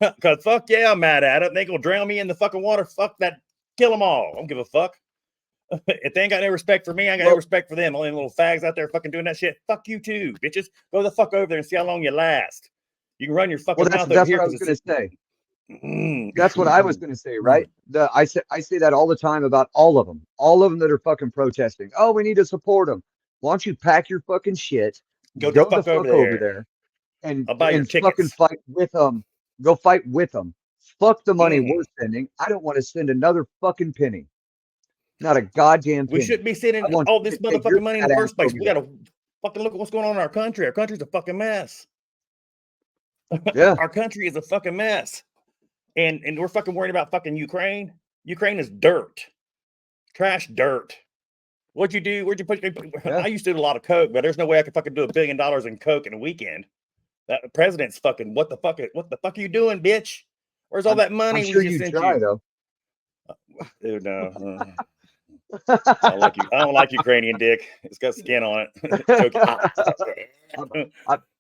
Because fuck yeah, I'm mad at it. They gonna drown me in the fucking water. Fuck that. Kill them all. I don't give a fuck. If they ain't got no respect for me, I ain't got no respect for them. All them little fags out there fucking doing that shit. Fuck you too, bitches. Go the fuck over there and see how long you last. You can run your fucking Well, mouth that's over here. what I was going to say. That's what I was going to say, Mm. right? I say that all the time about all of them that are fucking protesting. Oh, we need to support them. Why don't you pack your fucking shit, Go the the fuck over over there. there, and I'll buy your fucking tickets. fight with them. Go fight with them. Fuck the money Mm. we're spending. I don't want to spend another fucking penny. Not a goddamn penny. We shouldn't be sending I want all you this to take your motherfucking money in fat the ass first place. over We there. gotta fucking look at what's going on in our country. Our country's a fucking mess. Yeah. Our country is a fucking mess. And we're fucking worried about fucking Ukraine. Ukraine is dirt. Trash dirt. What'd you do? Where'd you put? Yeah. I used to do a lot of coke, but there's no way I could fucking do $1 billion in coke in a weekend. That the president's fucking what the fuck are you doing, bitch? Where's all that money I'm we sure just you sent try you? though. Dude, no. I don't like Ukrainian dick. It's got skin on it.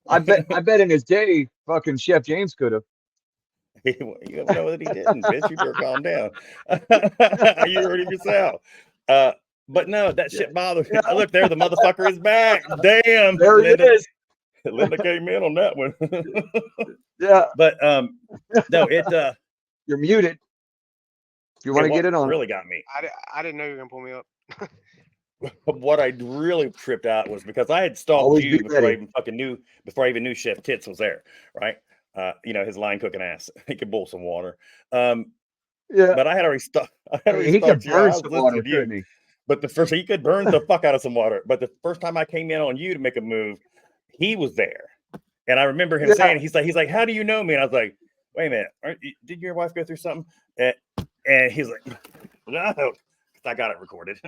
I bet in his day, fucking Chef James could have. You don't know that he didn't, bitch. You better calm down. You heard it yourself. But no, that shit bothers me. Yeah. Look there, the motherfucker is back. Damn, There Linda. it is. Linda came in on that one. Yeah. But no, it You're muted. If you want to what get it on. really got me. I didn't know you were gonna pull me up. What I really tripped out was because I had stalked Always you be before ready. I even fucking knew Chef Tits was there, right? You know, his line cooking ass. He could boil some water. Yeah. But I had already He could stalked you. I burn was some listening water, to you. couldn't he? But the first he could burn the fuck out of some water. But the first time I came in on you to make a move, he was there. And I remember him saying, he's like, how do you know me? And I was like, wait a minute, did your wife go through something? And he's like, no, I got it recorded.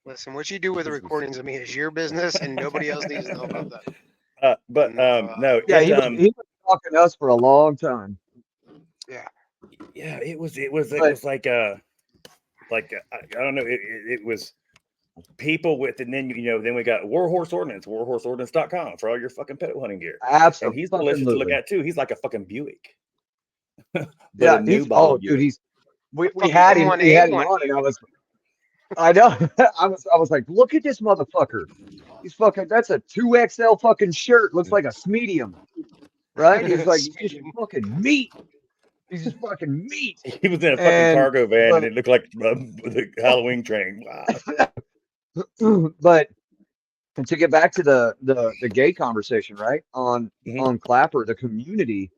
Listen, what you do with the recordings of me is your business, and nobody else needs to know about that. No, yeah, he was talking to us for a long time. Yeah, it was like I don't know, it was people with, and then then we got Warhorse Ordnance, warhorseordnance.com for all your fucking pet hunting gear. Absolutely. And he's delicious to look at too. He's like a fucking Buick. Yeah, we had him on, and I know. I was like, look at this motherfucker. He's fucking. That's a 2XL fucking shirt. Looks like a medium, right? He's like, he's just fucking meat. He's just fucking meat. He was in a fucking cargo van, and it looked like the Halloween train. Wow. But to get back to the gay conversation, right? On Clapper, the community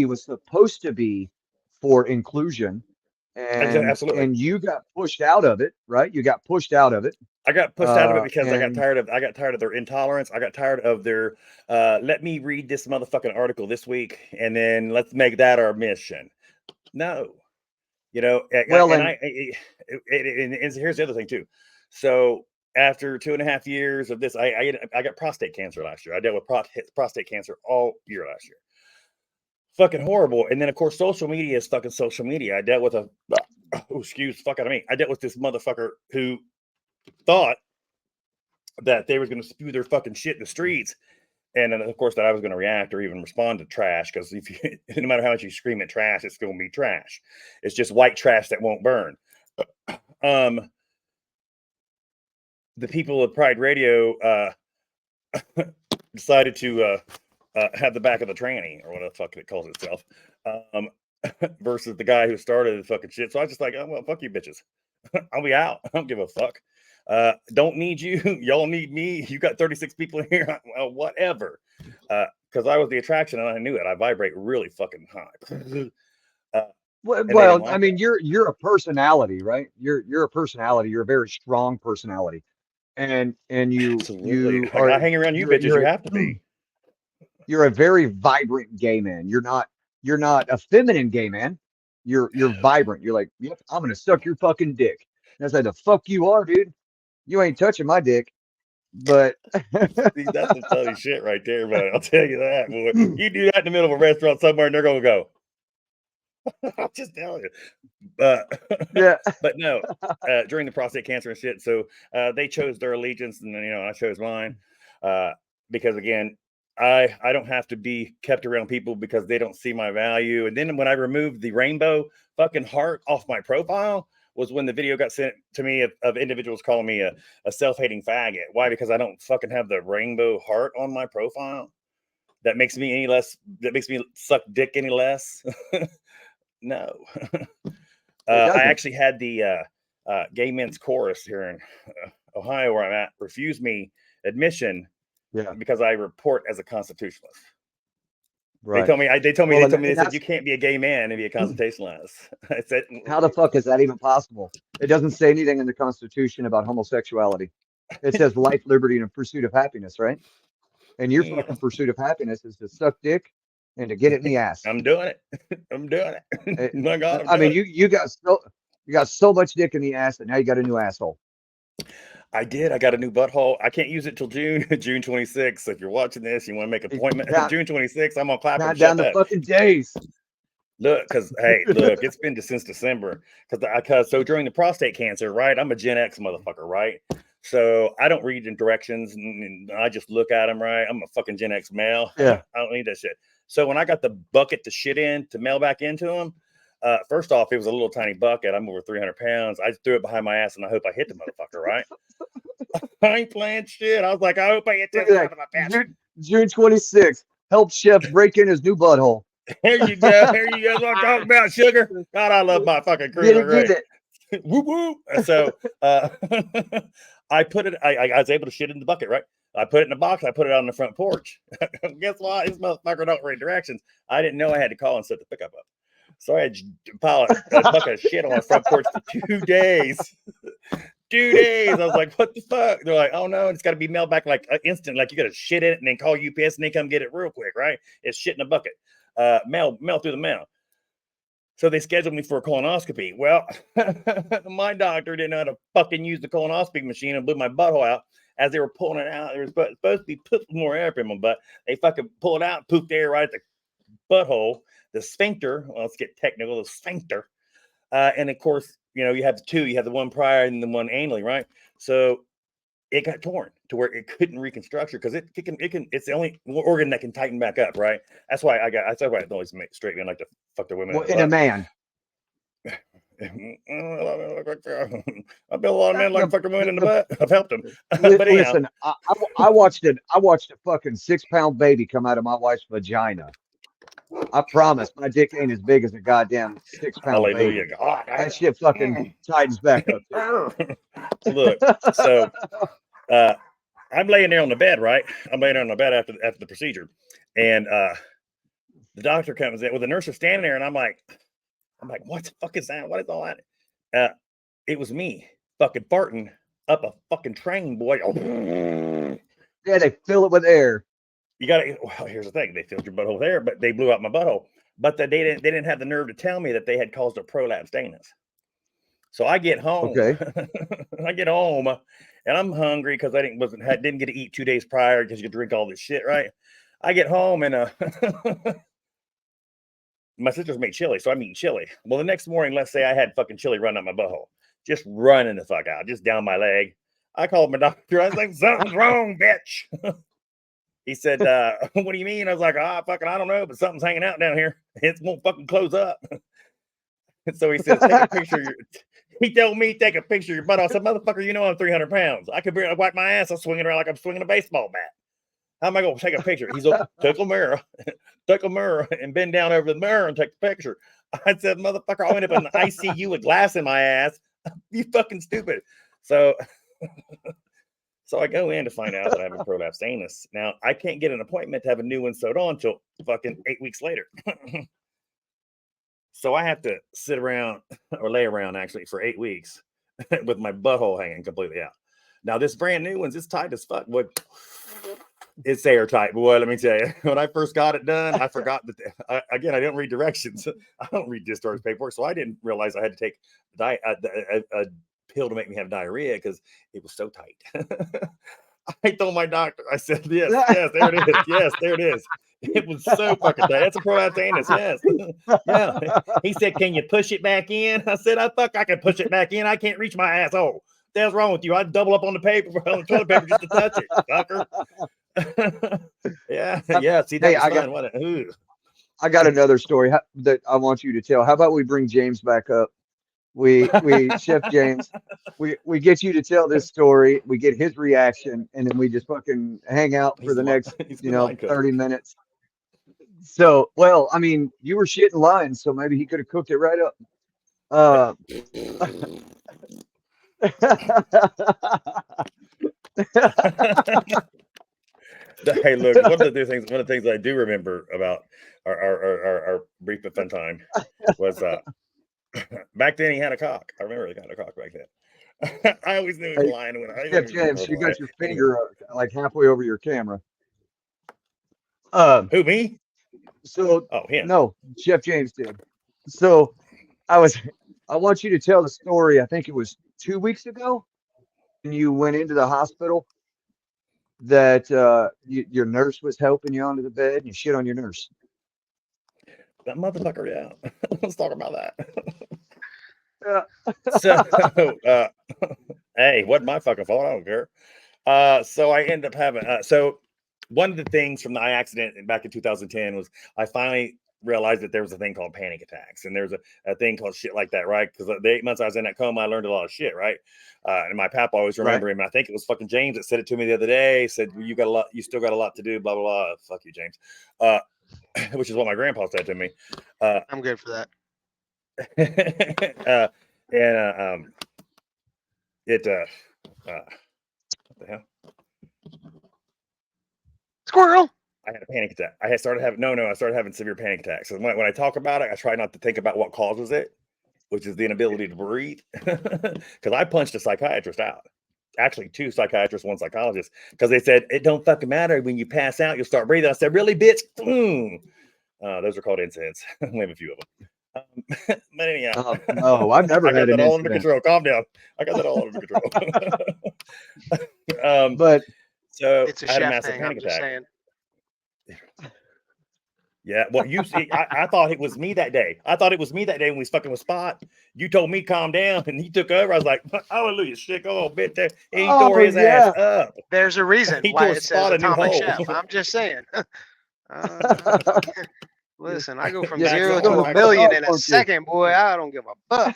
was supposed to be for inclusion. And you got pushed out of it, right? You got pushed out of it. I got pushed out of it because I got tired of their intolerance. I got tired of their let me read this motherfucking article this week and then let's make that our mission. No. And here's the other thing too. So after 2.5 years of this, I got prostate cancer last year. I dealt with prostate cancer all year last year. Fucking horrible. And then of course social media is fucking social media. I dealt with I dealt with this motherfucker who thought that they were going to spew their fucking shit in the streets, and then of course that I was going to react or even respond to trash, because if you no matter how much you scream at trash, it's going to be trash. It's just white trash that won't burn. The people of Pride Radio decided to have the back of the tranny, or whatever the fuck it calls itself, versus the guy who started the fucking shit. So I was just like, oh, well, fuck you bitches. I'll be out. I don't give a fuck. Don't need you. Y'all need me. You got 36 people in here. Well, whatever. Because I was the attraction and I knew it. I vibrate really fucking high. Well, I mean, you're a personality, right? You're a personality. You're a very strong personality, and you Absolutely. are. I hang around you bitches. You have to be. You're a very vibrant gay man. You're not a feminine gay man. You're vibrant. You're like, yep, I'm gonna suck your fucking dick. And I said, the fuck you are, dude. You ain't touching my dick. but See, that's some funny shit right there, buddy. I'll tell you that, boy. You do that in the middle of a restaurant somewhere, and they're gonna go. I'll just tell you. But yeah, but no, during the prostate cancer and shit. So they chose their allegiance, and then I chose mine because again, I don't have to be kept around people because they don't see my value. And then when I removed the rainbow fucking heart off my profile was when the video got sent to me of individuals calling me a self-hating faggot. Why? Because I don't fucking have the rainbow heart on my profile. That makes me any less. That makes me suck dick any less. No. I doesn't. actually had the gay men's chorus here in Ohio, where I'm at, refuse me admission Yeah, because I report as a constitutionalist. right. They told me. They told me. Well, They told me. and They said that's you can't be a gay man and be a constitutionalist. I said, how the fuck is that even possible? It doesn't say anything in the Constitution about homosexuality. It says life, liberty, and a pursuit of happiness, right? And your fucking pursuit of happiness is to suck dick and to get it in the ass. I'm doing it. I'm doing it. My God, I'm I mean, doing you got so much dick in the ass that now you got a new asshole. I did. I got a new butthole. I can't use it till June 26th. So if you're watching this, you want to make an appointment. June 26th, I'm on Clapham. Count down the fucking days. Look, because hey, look, it's been since December. Because so during the prostate cancer, right? I'm a Gen X motherfucker, right? So I don't read in directions, and I just look at them, right? I'm a fucking Gen X male. Yeah. I don't need that shit. So when I got the bucket to shit in to mail back into them, first off, it was a little tiny bucket. I'm over 300 pounds. I threw it behind my ass, and I hope I hit the motherfucker, right? I ain't playing shit. I was like, I hope I hit this son of a bitch. June 26th. Help chef break in his new butthole. Here you go. Here you go. What I'm talking about, sugar. God, I love my fucking crew. Get it. Whoop whoop. So I put it. I was able to shit in the bucket, right? I put it in the box. I put it on the front porch. Guess what? This motherfucker don't read directions. I didn't know I had to call and set the pickup up. So I had to pile a bucket of shit on my front porch for 2 days. 2 days. I was like, what the fuck? They're like, oh no, it's got to be mailed back like instant. Like you got to shit in it and then call UPS and they come get it real quick, right? It's shit in a bucket. Mail through the mail. So they scheduled me for a colonoscopy. Well, my doctor didn't know how to fucking use the colonoscopy machine and blew my butthole out as they were pulling it out. There was supposed to be more air in my butt. They fucking pulled it out and pooped air right at the butthole, the sphincter. Well, let's get technical, the sphincter. And of course, you have the two. You have the one prior and the one anally, right? So it got torn to where it couldn't reconstruct because it can it's the only organ that can tighten back up, right? That's why I always make straight men like to fuck the women. Well, in a man. I've been a lot of men like fuck the women in the butt. I've helped them. But listen, I watched a fucking 6-pound baby come out of my wife's vagina. I promise my dick ain't as big as a goddamn 6-pound baby. God. That shit fucking tightens back up. Look, so I'm laying there on the bed, right? I'm laying there on the bed after the procedure, and the doctor comes in. Well, the nurse is standing there, and I'm like, what the fuck is that? What is all that? It was me fucking farting up a fucking train, boy. Yeah, they fill it with air. You gotta. Well, here's the thing: they filled your butthole with air, but they blew out my butthole. But they didn't have the nerve to tell me that they had caused a prolapse stainless. So I get home. Okay. I get home, and I'm hungry because I didn't get to eat 2 days prior because you drink all this shit, right? I get home and my sister's made chili, so I'm eating chili. Well, the next morning, let's say I had fucking chili run out my butthole, just running the fuck out, just down my leg. I called my doctor. I was like, something's wrong, bitch. He said, what do you mean? I was like, fucking, I don't know, but something's hanging out down here. It won't fucking close up. So he said, take a picture. He told me, take a picture of your butt. I said, motherfucker, I'm 300 pounds. I could barely wipe my ass. I'm swinging around like I'm swinging a baseball bat. How am I going to take a picture? He's like, take a mirror and bend down over the mirror and take the picture. I said, motherfucker, I'll end up in the ICU with glass in my ass. You fucking stupid. So I go in to find out that I have a prolapse anus. Now, I can't get an appointment to have a new one sewed on until fucking 8 weeks later. So I have to sit around or lay around actually for 8 weeks with my butthole hanging completely out. Now, this brand new one's, it's tight as fuck. It's airtight, boy. Let me tell you. When I first got it done, I forgot that. I didn't read directions. I don't read discharge paperwork, so I didn't realize I had to take a pill to make me have diarrhea because it was so tight. I told my doctor, I said, yes, there it is. Yes, there it is. It was so fucking tight. That's a prolapse anus. Yes. Yeah. He said, can you push it back in? I said, I can push it back in. I can't reach my asshole. What the hell's wrong with you? I'd double up on the paper, on the toilet paper just to touch it, fucker. Yeah. See, that Hey, was fun. What a, I got another story that I want you to tell. How about we bring James back up? We Chef James, we get you to tell this story. We get his reaction, and then we just fucking hang out for the next, 30 minutes. So, well, I mean, you were shitting lines, so maybe he could have cooked it right up. Hey, look, one of the things I do remember about our brief but fun time was back then he had a cock. I remember he had a cock back then. I always knew he was lying when Chef James, you got your finger like halfway over your camera. Who, me? So him. No, Chef James did. So I want you to tell the story. I think it was 2 weeks ago when you went into the hospital that your nurse was helping you onto the bed and you shit on your nurse. That motherfucker, yeah. Let's talk about that. Yeah. So, hey, wasn't my fucking fault. I don't care. So I end up having. So one of the things from the eye accident back in 2010 was I finally realized that there was a thing called panic attacks, and there's a thing called shit like that, right? Because the 8 months I was in that coma, I learned a lot of shit, right? And my pap always remember him. I think it was fucking James that said it to me the other day. Said, well, you still got a lot to do, blah blah blah. Fuck you, James. Which is what my grandpa said to me. I'm good for that. What the hell? Squirrel. I had a panic attack. I started having severe panic attacks. So when I talk about it, I try not to think about what causes it, which is the inability to breathe. Because I punched a psychiatrist out. Actually, 2 psychiatrists, 1 psychologist, because they said it don't fucking matter when you pass out, you'll start breathing. I said, really, bitch? Boom. Those are called incidents. We have a few of them. But anyhow, no, I've never had that an all incident. under control. Calm down. I got that all under control. But so it's a I had a chef massive thing. panic I'm just attack. saying. Yeah, well, you see, I thought it was me that day. I thought it was me that day when we was fucking with Spot. You told me calm down, and he took over. I was like, hallelujah, shit, oh, bitch, there. He tore his ass up. There's a reason He why tore it says Spot a new Atomic hole. Chef. I'm just saying. Listen, I go from Yeah, 0 so to I- a million in a second, boy. I don't give a fuck.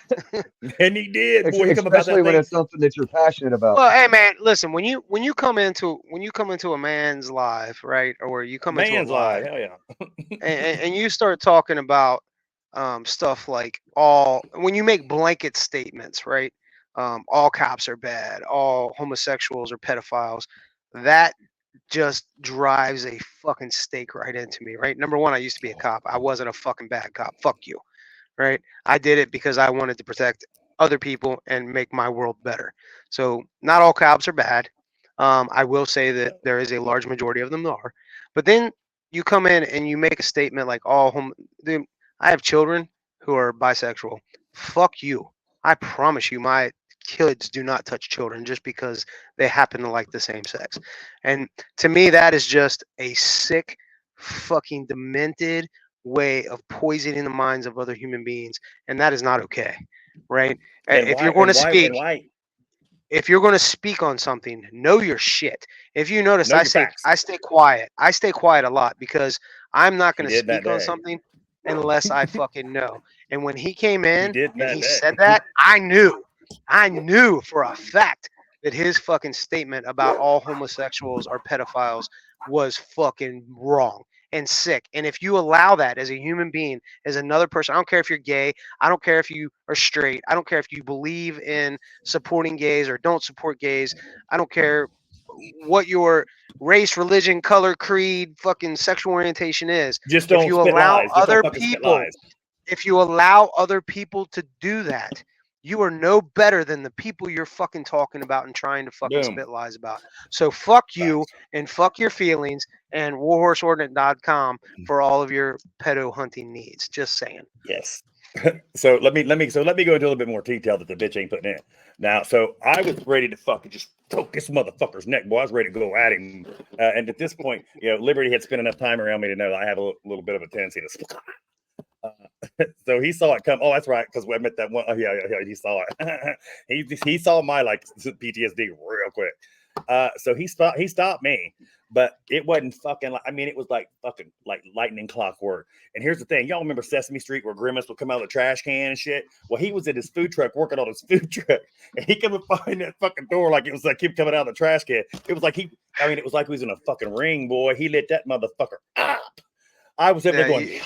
And he did. Boy, he come about especially that when thing. it's something that you're passionate about. Well, hey man, listen, when you come into a man's life, right, or you come into a Man's life, lie, hell yeah. and you start talking about stuff like when you make blanket statements, right? All cops are bad, all homosexuals are pedophiles. That just drives a fucking stake right into me, right? Number one, I used to be a cop. I wasn't a fucking bad cop. Fuck you, right? I did it because I wanted to protect other people and make my world better. So not all cops are bad. I will say that there is a large majority of them that are. But then you come in and you make a statement like, dude, I have children who are bisexual. Fuck you. I promise you, my kids do not touch children just because they happen to like the same sex. And to me, that is just a sick, fucking demented way of poisoning the minds of other human beings, and that is not okay, right? If you're going to speak, if you're going to speak on something, know your shit. If you notice, Know I your stay facts. I stay quiet. I stay quiet a lot because I'm not going to did that speak on day. something unless I fucking know. And when he came in did and that he day. said that, I knew for a fact that his fucking statement about all homosexuals are pedophiles was fucking wrong and sick. And if you allow that as a human being, as another person, I don't care if you're gay, I don't care if you are straight, I don't care if you believe in supporting gays or don't support gays, I don't care what your race, religion, color, creed, fucking sexual orientation is. Just don't If you spit allow lies. Just other don't fucking spit people, lies. if you allow other people to do that, you are no better than the people you're fucking talking about and trying to fucking Boom. spit lies about. So fuck you and fuck your feelings and warhorseordinate.com for all of your pedo hunting needs. Just saying. Yes. So let me go into a little bit more detail that the bitch ain't putting in. Now, so I was ready to fucking just choke this motherfucker's neck, boy. I was ready to go at him. And at this point, Liberty had spent enough time around me to know that I have a little bit of a tendency to. So he saw it come. Oh, that's right, because we met that one. Oh, yeah, he saw it. he saw my PTSD real quick. So he stopped me, but it wasn't fucking like, I mean, it was like fucking like lightning clockwork. And here's the thing, y'all remember Sesame Street where Grimace would come out of the trash can and shit? Well, he was at his food truck working on his food truck, and he come behind that fucking door like it was like him coming out of the trash can. It was like it was like he was in a fucking ring, boy. He lit that motherfucker up. I was sitting there going,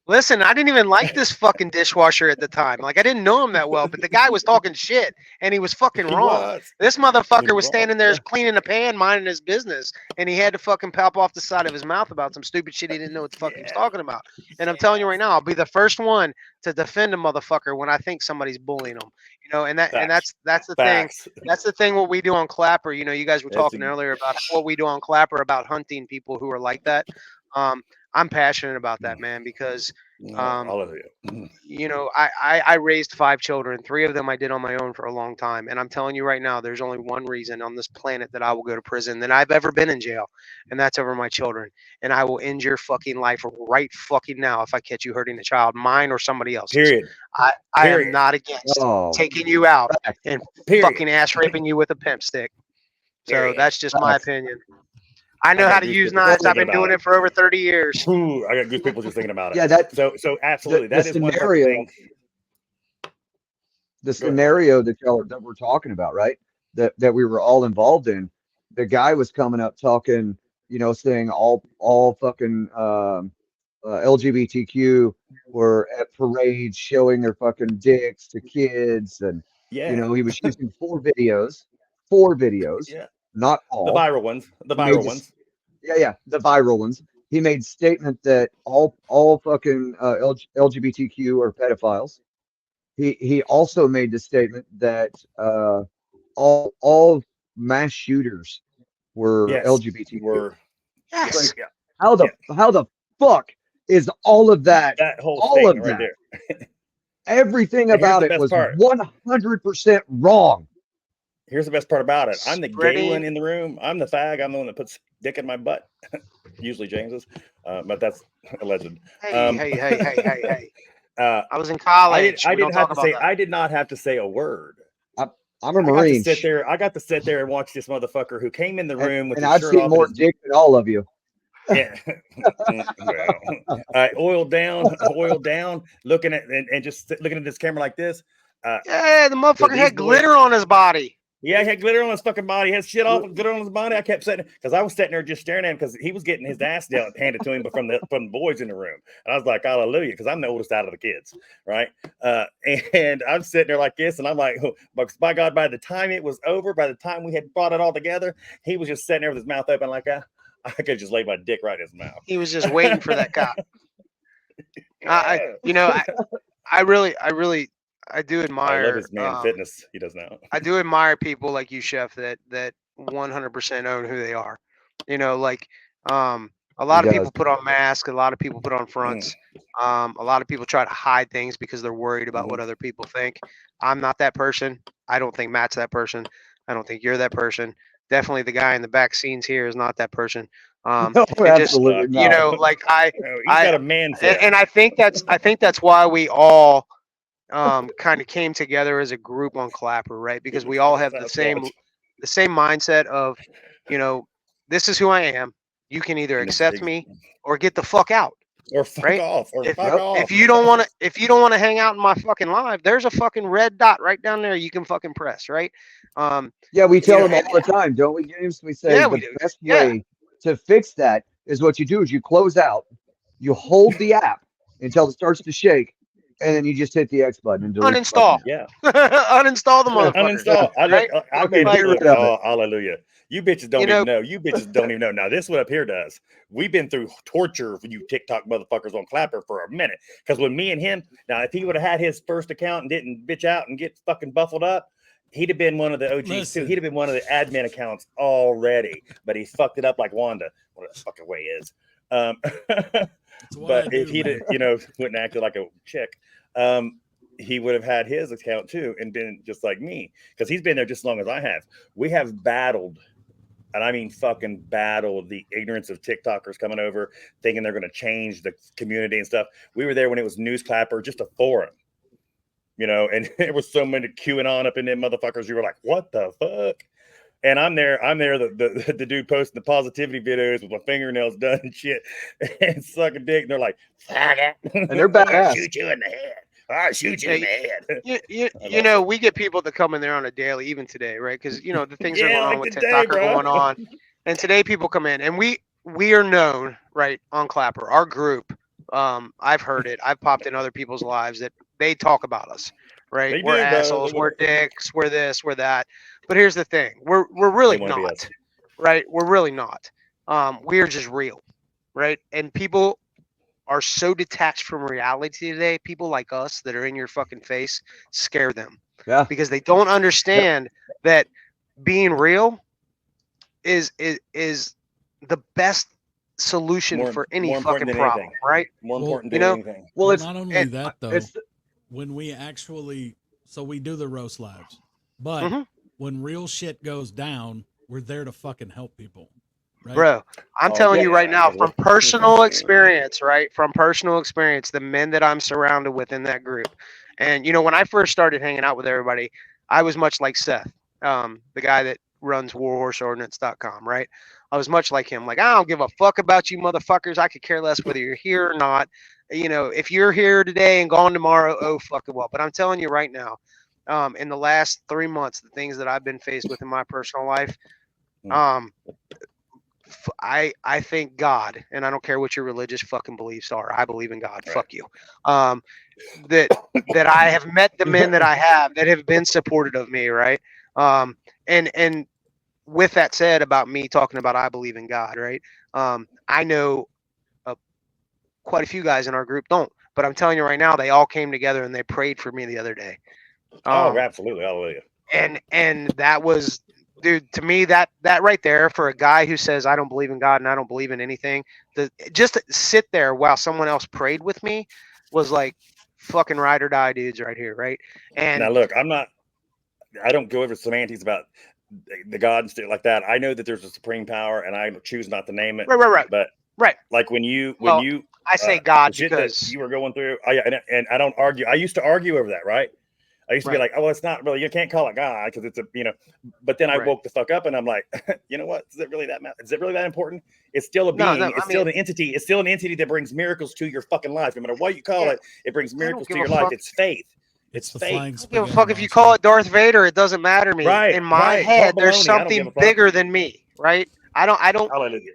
Listen, I didn't even like this fucking dishwasher at the time. Like, I didn't know him that well, but the guy was talking shit, and he was fucking wrong. This motherfucker was standing there cleaning a pan, minding his business, and he had to fucking pop off the side of his mouth about some stupid shit he didn't know what the fuck he was talking about. And I'm telling you right now, I'll be the first one to defend a motherfucker when I think somebody's bullying him. And that's the thing. That's the thing. What we do on Clapper. You guys were talking earlier about what we do on Clapper about hunting people who are like that. I'm passionate about that, man, because I raised 5 children. 3 of them I did on my own for a long time. And I'm telling you right now, there's only one reason on this planet that I will go to prison than I've ever been in jail. And that's over my children. And I will end your fucking life right fucking now if I catch you hurting a child, mine or somebody else's. Period. I am not against taking you out and fucking ass raping you with a pimp stick. So that's just my opinion. I know how to use knives. I've been doing it for over 30 years. Ooh, I got goose people just thinking about it. Yeah, so absolutely. That is one thing. The scenario that we're talking about, right? That we were all involved in. The guy was coming up talking, saying all fucking LGBTQ were at parades showing their fucking dicks to kids, and he was using 4 videos, not all the viral ones. Yeah, the viral ones. He made statement that all fucking LGBTQ are pedophiles. He also made the statement that all mass shooters were LGBTQ. Yes. Like, how the fuck is all of that? That whole all of right that. there. Everything about it was 100% wrong. Here's the best part about it. I'm the gay one in the room. I'm the fag. I'm the one that puts dick in my butt. Usually James's, but that's alleged. Hey. I was in college. I did not have to say a word. I'm a Marine. I got to sit there and watch this motherfucker who came in the room with and his I've shirt seen off more dick than all of you. Yeah. Oiled down, looking at and just looking at this camera like this. Yeah, the motherfucker had glitter on his body. Yeah, he had glitter on his fucking body. He had shit off and glitter on his body. I kept sitting because I was sitting there just staring at him because he was getting his ass handed to him from the boys in the room. And I was like, hallelujah, because I'm the oldest out of the kids, right? And I'm sitting there like this, and I'm like, oh, by God, by the time it was over, by the time we had brought it all together, he was just sitting there with his mouth open like, I could just lay my dick right in his mouth. He was just waiting for that cop. I do admire. I love his man fitness. He does now. I do admire people like you, Chef, that 100% own who they are. A lot of people put on masks. A lot of people put on fronts. A lot of people try to hide things because they're worried about what other people think. I'm not that person. I don't think Matt's that person. I don't think you're that person. Definitely the guy in the back scenes here is not that person. No, absolutely not. He's got a man fit. And I think that's why we all kind of came together as a group on Clapper, right? Because we all have the same mindset of, this is who I am. You can either accept me or get the fuck out. Or fuck off. If you don't want to hang out in my fucking live, there's a fucking red dot right down there you can fucking press, right? Yeah, we tell them all the time, don't we, James? We say the best way to fix that is what you do is you close out, you hold the app until it starts to shake, and then you just hit the X button and delete uninstall. Yeah. Uninstall the motherfucker. Uninstall. Hallelujah. You bitches don't even know. You bitches don't even know. Now, this is what up here does. We've been through torture for you TikTok motherfuckers on Clapper for a minute. Because when me and him, now, if he would have had his first account and didn't bitch out and get fucking buffled up, he'd have been one of the OGs too. He'd have been one of the admin accounts already. But he fucked it up like Wanda. What the fucking way is. That's what I But if do, he'd, man. wouldn't acted like a chick, he would have had his account too and been just like me, because he's been there just as long as I have. We have battled, and I mean fucking battled, the ignorance of TikTokers coming over thinking they're going to change the community and stuff. We were there when it was News Clapper, just a forum, and there was so many QAnon up in them motherfuckers. You were like, what the fuck? And I'm there, the dude posting the positivity videos with my fingernails done and shit and sucking dick. And they're like, faggot. And they're I'll badass. shoot you in the head. I'll shoot you in the head. We get people that come in there on a daily, even today, right? Because the things are Yeah, going like on with today, TikTok are bro. going on, and today people come in, and we are known, right, on Clapper, our group. I've heard it. I've popped in other people's lives that they talk about us, right? They We're do, bro. assholes. We're dicks. We're this. We're that. But here's the thing: we're really They wanna be not, us. right? We're really not. We are just real, right? And people are so detached from reality today. People like us that are in your fucking face scare them. Yeah. Because they don't understand that being real is the best solution for any more important fucking than problem, anything. right? More Well, important you than know, anything. Well, Well, it's not only and that though, it's when we actually, so we do the roast lives, but Mhm. when real shit goes down, we're there to fucking help people, right? Bro, I'm Oh, telling you right yeah, now, 'cause from personal experience, right? From personal experience, the men that I'm surrounded with in that group. And, when I first started hanging out with everybody, I was much like Seth, the guy that runs warhorseordnance.com, right? I was much like him. Like, I don't give a fuck about you motherfuckers. I could care less whether you're here or not. If you're here today and gone tomorrow, oh, fucking well. But I'm telling you right now, in the last 3 months, the things that I've been faced with in my personal life, I thank God, and I don't care what your religious fucking beliefs are. I believe in God. Right. Fuck you. That I have met the men that I have that have been supportive of me, right? And with that said, about me talking about I believe in God, right? I know quite a few guys in our group don't, but I'm telling you right now, they all came together and they prayed for me the other day. Absolutely. Hallelujah. And that was, dude, to me, that right there, for a guy who says I don't believe in God and I don't believe in anything, just to sit there while someone else prayed with me was like fucking ride or die dudes right here, right? And Now look, I don't go over semantics about the God and stuff like that. I know that there's a supreme power, and I choose not to name it. right. But Right. like when you I say God the shit because that you were going through, and I don't argue. I used to argue over that, right? I used to be like, oh, well, it's not really, you can't call it God because it's but then I woke the fuck up and I'm like, you know what? Is it really that Is it really that important? It's still a being. It's still an entity. It's still an entity that brings miracles to your fucking life. No matter what you call it, it brings miracles to your life. It's faith. It's the faith. flying I don't spaghetti give a fuck if you monster. call it Darth Vader. It doesn't matter to me. Right, In my right. head, Call there's baloney. I don't give something a fuck. bigger than me, right? I don't. Hallelujah.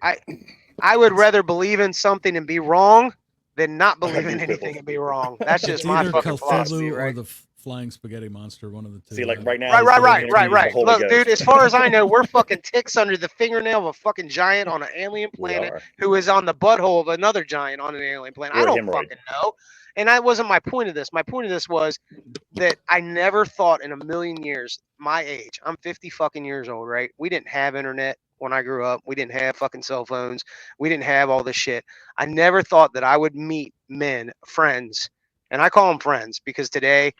I would rather believe in something and be wrong than not believe in do anything quibbles. and be wrong. That's It's just my either fucking philosophy, Cthulhu or right? the flying spaghetti monster, one of the two. See, like right now, he's Right. interviewing the Holy Look, Ghost. dude, as far as I know, we're fucking ticks under the fingernail of a fucking giant on an alien We planet are. who is on the butthole of another giant on an alien planet. We're I a don't hemorrhoid. fucking know. And that wasn't my point of this. My point of this was that I never thought in a million years, my age, I'm 50 fucking years old, right? We didn't have internet when I grew up. We didn't have fucking cell phones. We didn't have all this shit. I never thought that I would meet men, friends, and I call them friends because today,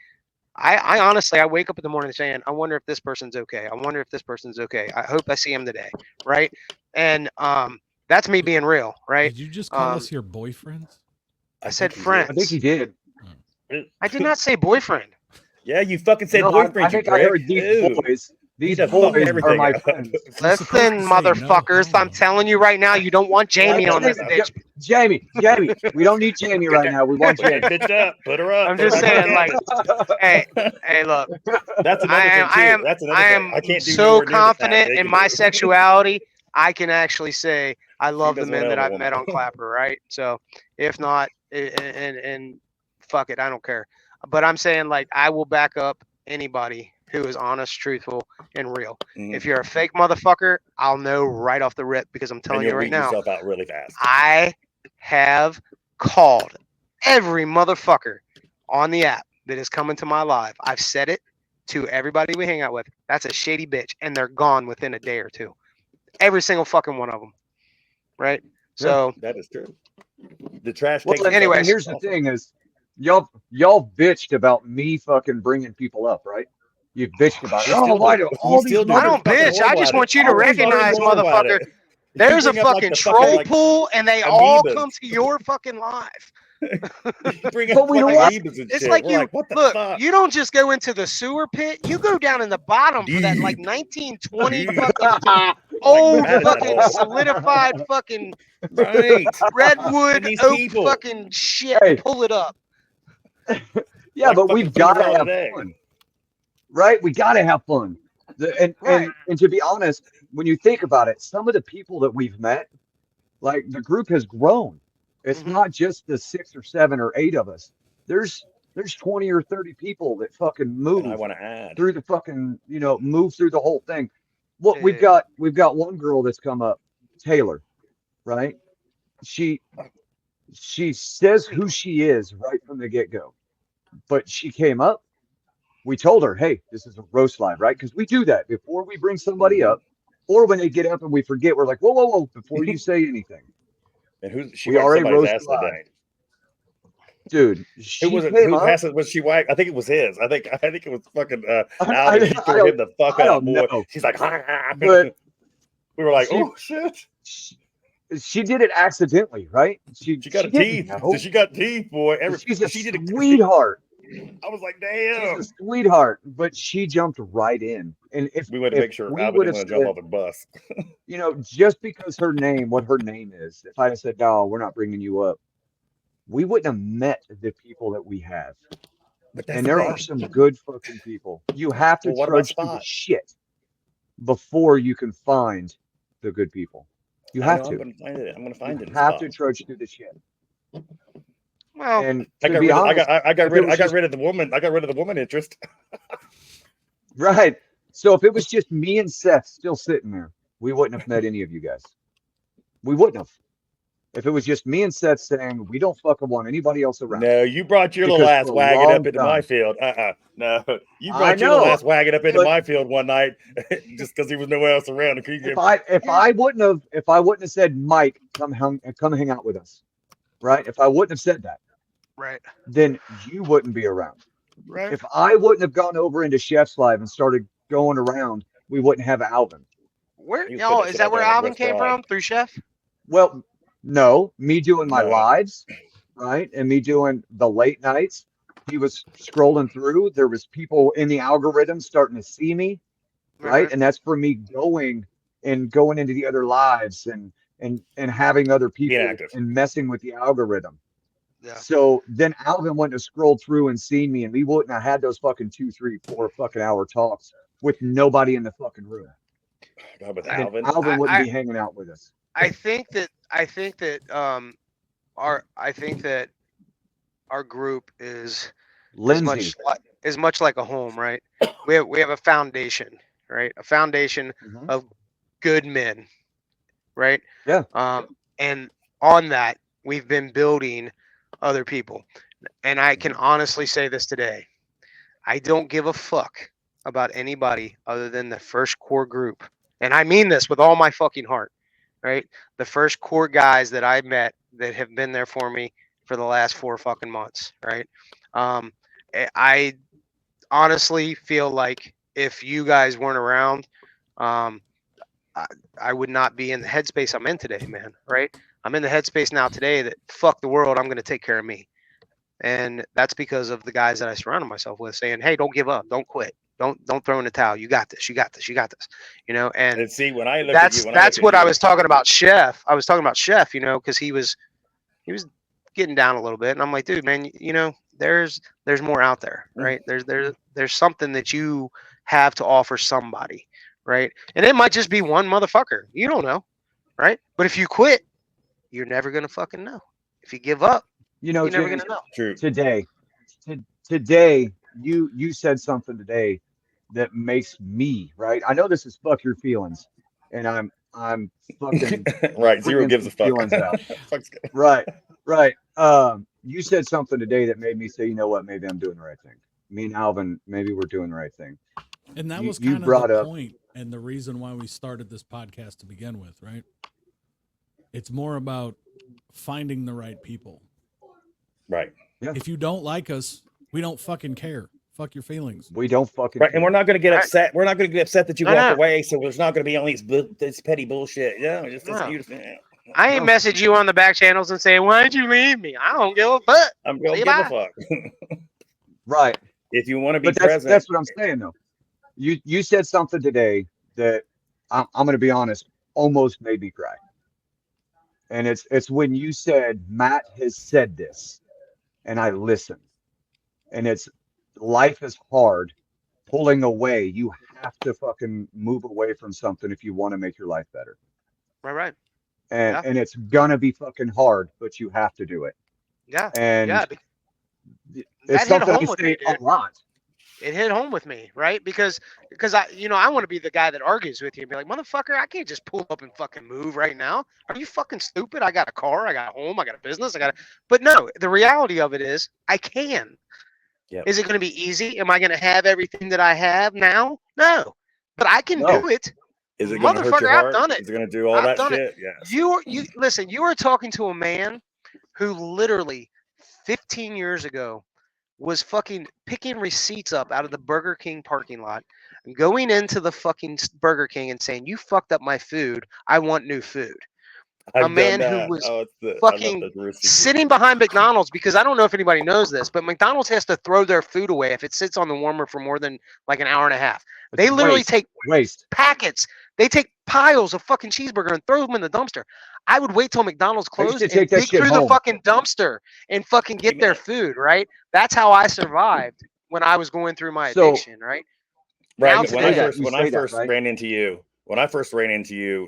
I honestly, I wake up in the morning saying, I wonder if this person's okay. I wonder if this person's okay. I hope I see him today, right? And that's me being real, right? Did you just call us your boyfriends? I said think he friends. I think he did. I did not say boyfriend. Yeah, you fucking said No, boyfriend. I think I heard these boys. These just fucked boys are everything my up. friends. You're supposed to Listen, say motherfuckers, no I'm homo. telling you right now, you don't want Jamie on this bitch. Jamie, we don't need Jamie right now. We want Put that Jamie. bitch up. Put her up. I'm Put her just back saying, on like, the hey, look, That's another thing too. That's another I thing. am I can't do so nowhere near the fast confident they in can my do. sexuality. I can actually say I love the does one men that hell of a I've met woman. on Clapper, right? So if not, and fuck it, I don't care. But I'm saying, like, I will back up anybody who is honest, truthful, and real. Mhm. If you're a fake motherfucker, I'll know right off the rip because I'm And telling you'll you right beat now, yourself out really fast. I have called every motherfucker on the app that has come into my life. I've said it to everybody we hang out with. That's a shady bitch, and they're gone within a day or two. Every single fucking one of them, right? So That is true. The trash Well, takes. and, it anyways. and here's the thing is, y'all bitched about me fucking bringing people up, right? You bitched about it. We Oh, still why do. do We all still these do. I You're don't fucking bitch. I horrible just at it. want you to You're fucking recognize, horrible at motherfucker, it. You there's a bring up, like, fucking the fucking, troll like, pool and they all amoebas. come to your fucking live. You bring But up we know fucking what? amoebas and It's shit. like We're you like, what the look, fuck? you don't just go into the sewer pit, you go down in the bottom for that like Deep. 1920 Deep. fucking old Madison fucking hole. solidified fucking Right. redwood And these oak people. fucking shit. Hey. Pull it up. Yeah, Like but fucking we've got to Cinderella have today. fun, right? We got to have fun. Right. And to be honest, when you think about it, some of the people that we've met, like the group has grown. It's Mhm. not just the 6 or 7 or 8 of us. There's 20 or 30 people that fucking And I move want to add. through the fucking, move through the whole thing. What we've Yeah. got one girl that's come up, Taylor, right? She says who she is right from the get-go. But she came up, we told her, hey, this is a roast live, right? Because we do that before we bring somebody up, or when they get up and we forget, we're like, whoa, before you say anything. And she We wiped already somebody's roast ass live. today. Dude, Who she was it? came Whose up. ass was she wiped? I think it was his. I think it was fucking I Alvin. She tore him the fuck I up, don't boy. know. She's like, But we were like, she- oh shit. she did it accidentally, right? She got didn't teeth. know. She got teeth, boy. She's a She did it. sweetheart. I was like, She's damn. a sweetheart, but she jumped right in. And if We went to if make sure we Alvin would didn't have want to jump said, off the bus. just because what her name is, if I'd have said, no, we're not bringing you up, we wouldn't have met the people that we have. But that's And the there thing. are some good fucking people. You have to Well, what about trudge through the Spot? shit before you can find the good people. You I have know, to. I'm gonna find it. I'm gonna find it. You in have Spot. to trudge through the shit. Well, And I to got be rid of, honest, I got if it rid was just- of the woman. I got rid of the woman interest. right. So if it was just me and Seth still sitting there, we wouldn't have met any of you guys. We wouldn't have. If it was just me and Seth saying we don't fucking want anybody else around. No, you brought your little Because ass for a wagon long up into my time- field. No, you I brought your little know, ass wagon up into but- my field one night just because there was nowhere else around. If I wouldn't have said Mike, come hang out with us, right? If I wouldn't have said that, right. then you wouldn't be around. Right. If I wouldn't have gone over into Chef's Live and started going around, we wouldn't have Alvin. Where He was y'all putting that is shit that out where there on Alvin West came Broad. from? Through Chef? Well, no, me doing my No. lives, right? And me doing the late nights. He was scrolling through. There was people in the algorithm starting to see me, right? And that's for me going into the other lives and having other people active. and messing with the algorithm. Yeah. So then Alvin wouldn't have scrolled through and seen me, and we wouldn't have had those fucking 2, 3, 4 fucking hour talks with nobody in the fucking room. God, with And Alvin. Alvin wouldn't be hanging out with us. I think that our group is Lindsay, is much like a home, right? We have a foundation, right? A foundation Mhm. of good men, right? Yeah. And on that, we've been building other people. And I can honestly say this today. I don't give a fuck about anybody other than the first core group. And I mean this with all my fucking heart, right? The first core guys that I met that have been there for me for the last 4 fucking months, right? I honestly feel like if you guys weren't around, I would not be in the headspace I'm in today, man, right? I'm in the headspace now today that fuck the world, I'm going to take care of me. And that's because of the guys that I surrounded myself with saying, hey, don't give up. Don't quit. Don't throw in the towel. You got this. You got this. You got this. And see, when I look at you, that's what I was talking about, Chef. I was talking about Chef, because he was getting down a little bit. And I'm like, dude, man, there's more out there, right? There's something that you have to offer somebody, right? And it might just be one motherfucker. You don't know, right? But if you quit, you're never going to fucking know. If you give up, you're never going to know. True. Today, you said something today that makes me, right? I know this is fuck your feelings, and I'm fucking Right. Zero freaking gives a some fuck. feelings out. Fuck's- right. You said something today that made me say, you know what, maybe I'm doing the right thing. Me and Alvin, maybe we're doing the right thing. And that You- was you kind of brought the up- point and the reason why we started this podcast to begin with, right? It's more about finding the right people. Right. If you don't like us, we don't fucking care. Fuck your feelings. We don't fucking Right. And we're care. not going to get upset. We're not going to get upset that you I walk know. away. So there's not going to be all this petty bullshit. Yeah. Just No. you. I ain't No. message you on the back channels and saying, why'd you leave me? I don't give a fuck. I'm going See to you give a fuck. Right. If you want to be But that's present. that's what I'm saying though. You said something today that I'm going to be honest, almost made me cry. And it's when you said Matt has said this, and I listened. And it's life is hard. Pulling away, you have to fucking move away from something if you want to make your life better. Right. And Yeah. and it's gonna be fucking hard, but you have to do it. Yeah. And Yeah. it's That hit something I home with me, say a dude. lot. It hit home with me, right? Because I want to be the guy that argues with you and be like, motherfucker, I can't just pull up and fucking move right now. Are you fucking stupid? I got a car, I got a home, I got a business, but no, the reality of it is I can. Yep. Is it going to be easy? Am I going to have everything that I have now? No, but I can No. do it. Is it going to hurt your Motherfucker, I've heart? done it. Is it going to do all I've that done it. shit? Yes. You listen, you are talking to a man who literally 15 years ago was fucking picking receipts up out of the Burger King parking lot, going into the fucking Burger King and saying, "You fucked up my food. I want new food." I've man done who that. was I love fucking those receipts. sitting behind McDonald's, because I don't know if anybody knows this, but McDonald's has to throw their food away if it sits on the warmer for more than like an hour and a half. It's They literally waste. take Waste. packets. They take piles of fucking cheeseburger and throw them in the dumpster. I would wait till McDonald's I used closed to and take that dig shit through the home. fucking dumpster and fucking get their food, right? That's how I survived when I was going through my So- addiction, right? Right. Now When today- I first right? ran into you,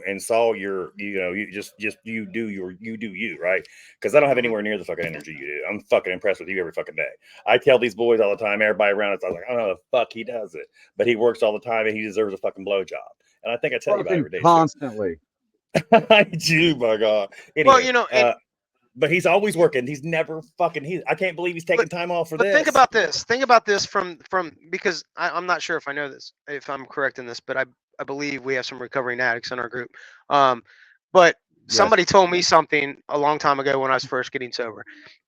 and saw your, you just you do you, right? Because I don't have anywhere near the fucking energy you do. I'm fucking impressed with you every fucking day. I tell these boys all the time, everybody around us, I was like, I don't know how the fuck he does it, but he works all the time and he deserves a fucking blowjob. And I think I tell you about it Fucking every day. constantly. I do, my God. Anyway, Well, but he's always working. He's never fucking. I can't believe he's taking time off for But this. think about this. Think about this from because I'm not sure if I know this, if I'm correct in this, but I believe we have some recovering addicts in our group. But somebody told me something a long time ago when I was first getting sober.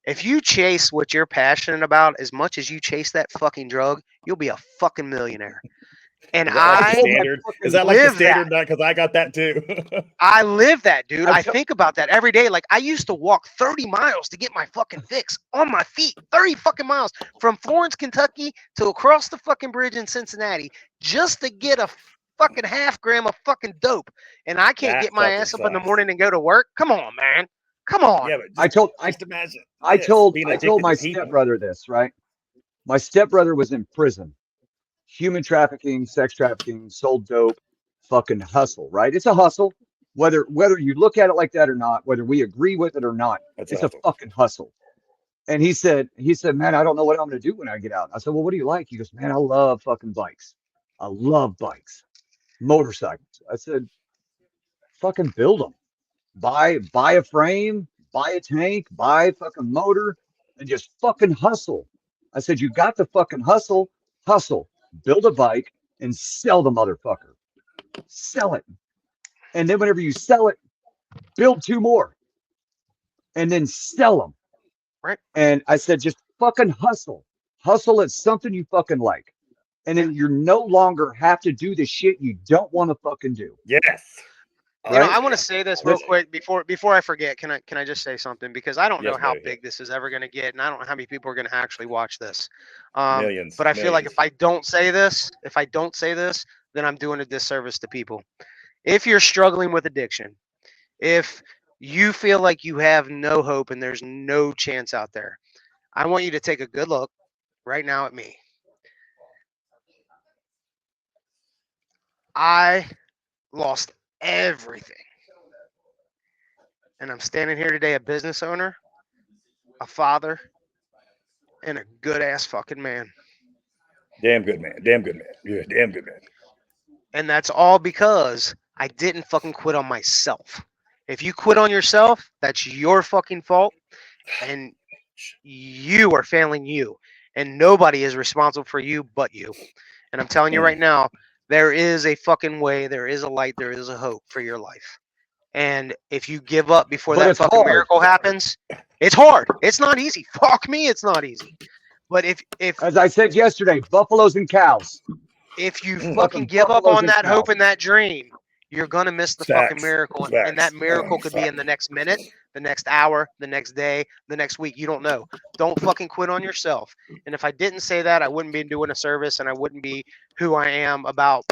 If you chase what you're passionate about as much as you chase that fucking drug, you'll be a fucking millionaire. And Is that like the I standard? Is that like the live that. standard? Because I got that too. I live that, dude. I I tell- think about that every day. Like I used to walk 30 miles to get my fucking fix on my feet. 30 fucking miles from Florence, Kentucky to across the fucking bridge in Cincinnati just to get a fucking half gram of fucking dope. And I can't That get my fucking ass up in the sucks. morning and go to work. Come on, man. Come on. Yeah, but I told imagine. I this, told being I addicted told my to people. stepbrother this, right? My stepbrother was in prison. Human trafficking, sex trafficking, sold dope, fucking hustle, right? It's a hustle. Whether you look at it like that or not, whether we agree with it or not, That's it's a a fucking hustle. And he said, man, I don't know what I'm gonna do when I get out. I said, well, what do you like? He goes, man, I love fucking bikes. I love bikes, motorcycles. I said, fucking build them. Buy a frame, buy a tank, buy a fucking motor, and just fucking hustle. I said, you got the fucking hustle, build a bike and sell the motherfucker. Sell it. And then whenever you sell it, build two more and then sell them. Right. And I said, just fucking hustle. Hustle at something you fucking like. And then you're no longer have to do the shit you don't want to fucking do. Yes. You know, Right? I want to say this real Listen. quick before I forget. Can I just say something, because I don't know Yes, how baby. big this is ever going to get, and I don't know how many people are going to actually watch this. Millions. But I feel like millions. if I don't say this, then I'm doing a disservice to people. If you're struggling with addiction, if you feel like you have no hope and there's no chance out there, I want you to take a good look right now at me. I lost everything. And I'm standing here today, a business owner, a father, and a good ass fucking man. Damn good man. Damn good man. Yeah, damn good man. And that's all because I didn't fucking quit on myself. If you quit on yourself, that's your fucking fault. And you are failing you. And nobody is responsible for you but you. And I'm telling you right now, there is a fucking way, there is a light, there is a hope for your life. And if you give up before But that it's fucking hard. miracle happens, it's hard. It's not easy. Fuck me, it's not easy. But if As I said yesterday, buffaloes and cows. you Mm. fucking give up buffaloes on and that hope cows. and that dream, you're gonna miss the fucking Facts. miracle. And that miracle could be in the next minute, the next hour, the next day, the next week. You don't know. Don't fucking quit on yourself. And if I didn't say that, I wouldn't be doing a service and I wouldn't be who I am about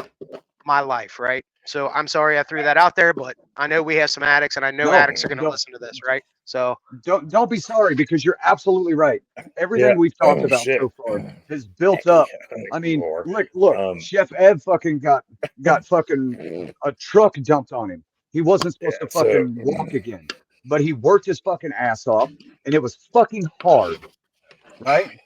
my life, right? So I'm sorry I threw that out there, but I know we have some addicts and I know No, addicts are gonna don't- listen to this, right? So Don't be sorry, because you're absolutely right. Everything Yeah. we've talked Oh, about shit. so far has built up. I mean, Lord. look, Chef Ev fucking got fucking a truck dumped on him. He wasn't supposed Yeah, to so- fucking walk again, but he worked his fucking ass off, and it was fucking hard, right?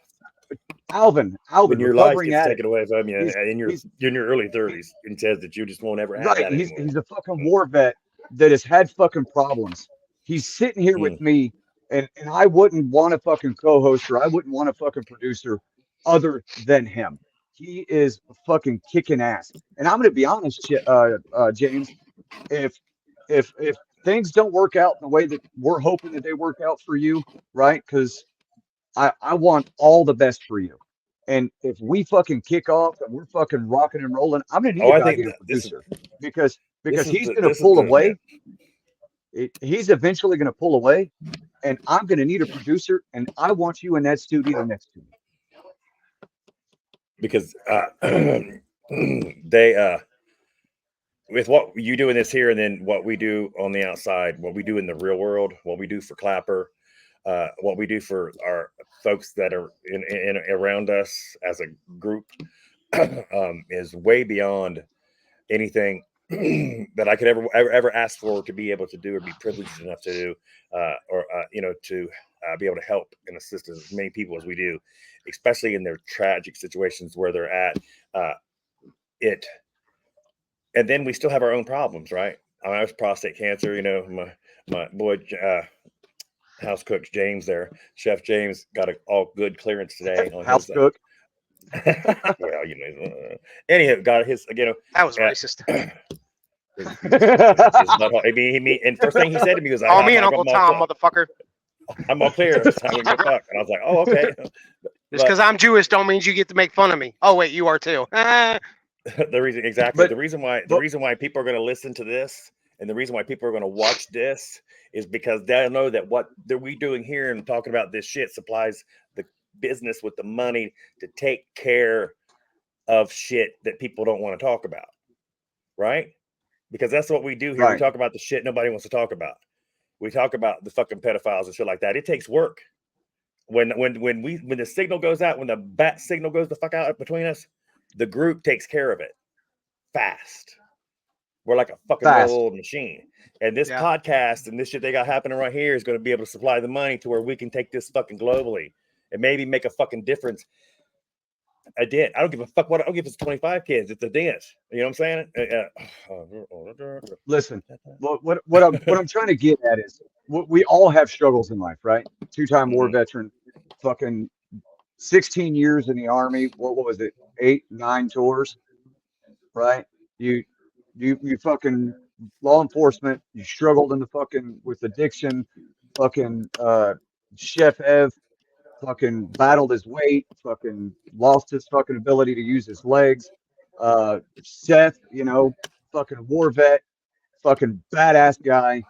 Alvin, when your life recovering gets addict. taken away from you He's- and you're he's- in your early 30s and says that you just won't ever have Right, that anymore. he's a fucking war vet that has had fucking problems. He's sitting here with me, and I wouldn't want a fucking co-host, or I wouldn't want a fucking producer other than him. He is fucking kicking ass. And I'm gonna be honest, James, if things don't work out the way that we're hoping that they work out for you, right? Because I want all the best for you. And if we fucking kick off and we're fucking rocking and rolling, I'm gonna need Oh, a I think goddamn this is- producer, because this is he's the- gonna this is pull the- away. He's eventually gonna pull away, and I'm gonna need a producer, and I want you in that studio next to me. because they with what you do in this here and then what we do on the outside, what we do in the real world, what we do for Clapper, what we do for our folks that are in around us as a group, is way beyond anything that I could ever ask for to be able to do or be privileged enough to do, to be able to help and assist as many people as we do, especially in their tragic situations where they're at. And then we still have our own problems, right? I was prostate cancer, my boy, house cook James there, Chef James, got all good clearance today on House his, cook. well, anyhow, got his, that was racist. and first thing he said to me was, Call me and Uncle Tom, motherfucker. I'm all clear. It's time to go fuck. And I was like, oh, okay. Just because I'm Jewish don't mean you get to make fun of me. Oh wait, you are too. The reason why people are going to listen to this, and the reason why people are going to watch this, is because they'll know that what we doing here and talking about this shit supplies the business with the money to take care of shit that people don't want to talk about, right? Because that's what we do here. Right. We talk about the shit nobody wants to talk about. We talk about the fucking pedophiles and shit like that. It takes work. When the signal goes out, when the bat signal goes the fuck out between us, the group takes care of it fast. We're like a fucking old machine. And this podcast and this shit they got happening right here is going to be able to supply the money to where we can take this fucking globally and maybe make a fucking difference. I don't give a fuck what. I don't give it's 25 kids. It's a dance. You know what I'm saying? Listen, what I'm trying to get at is we all have struggles in life, right? Two-time war veteran, fucking 16 years in the Army. What was it? 8, 9 tours, right? You fucking law enforcement. You struggled in the fucking with addiction. Fucking Chef Ev fucking battled his weight. Fucking lost his fucking ability to use his legs. Seth, fucking war vet, fucking badass guy.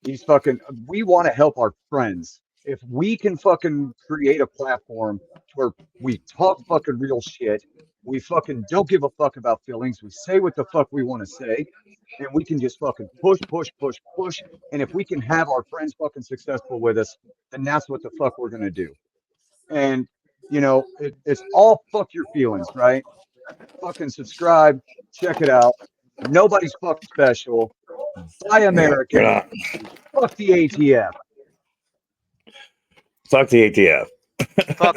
He's fucking. We want to help our friends. If we can fucking create a platform where we talk fucking real shit, we fucking don't give a fuck about feelings. We say what the fuck we want to say, and we can just fucking push. And if we can have our friends fucking successful with us, then that's what the fuck we're gonna do. And it's all fuck your feelings, right? Fucking subscribe, check it out. Nobody's fucking special. Buy American. Fuck the ATF. Fuck the ATF. Fuck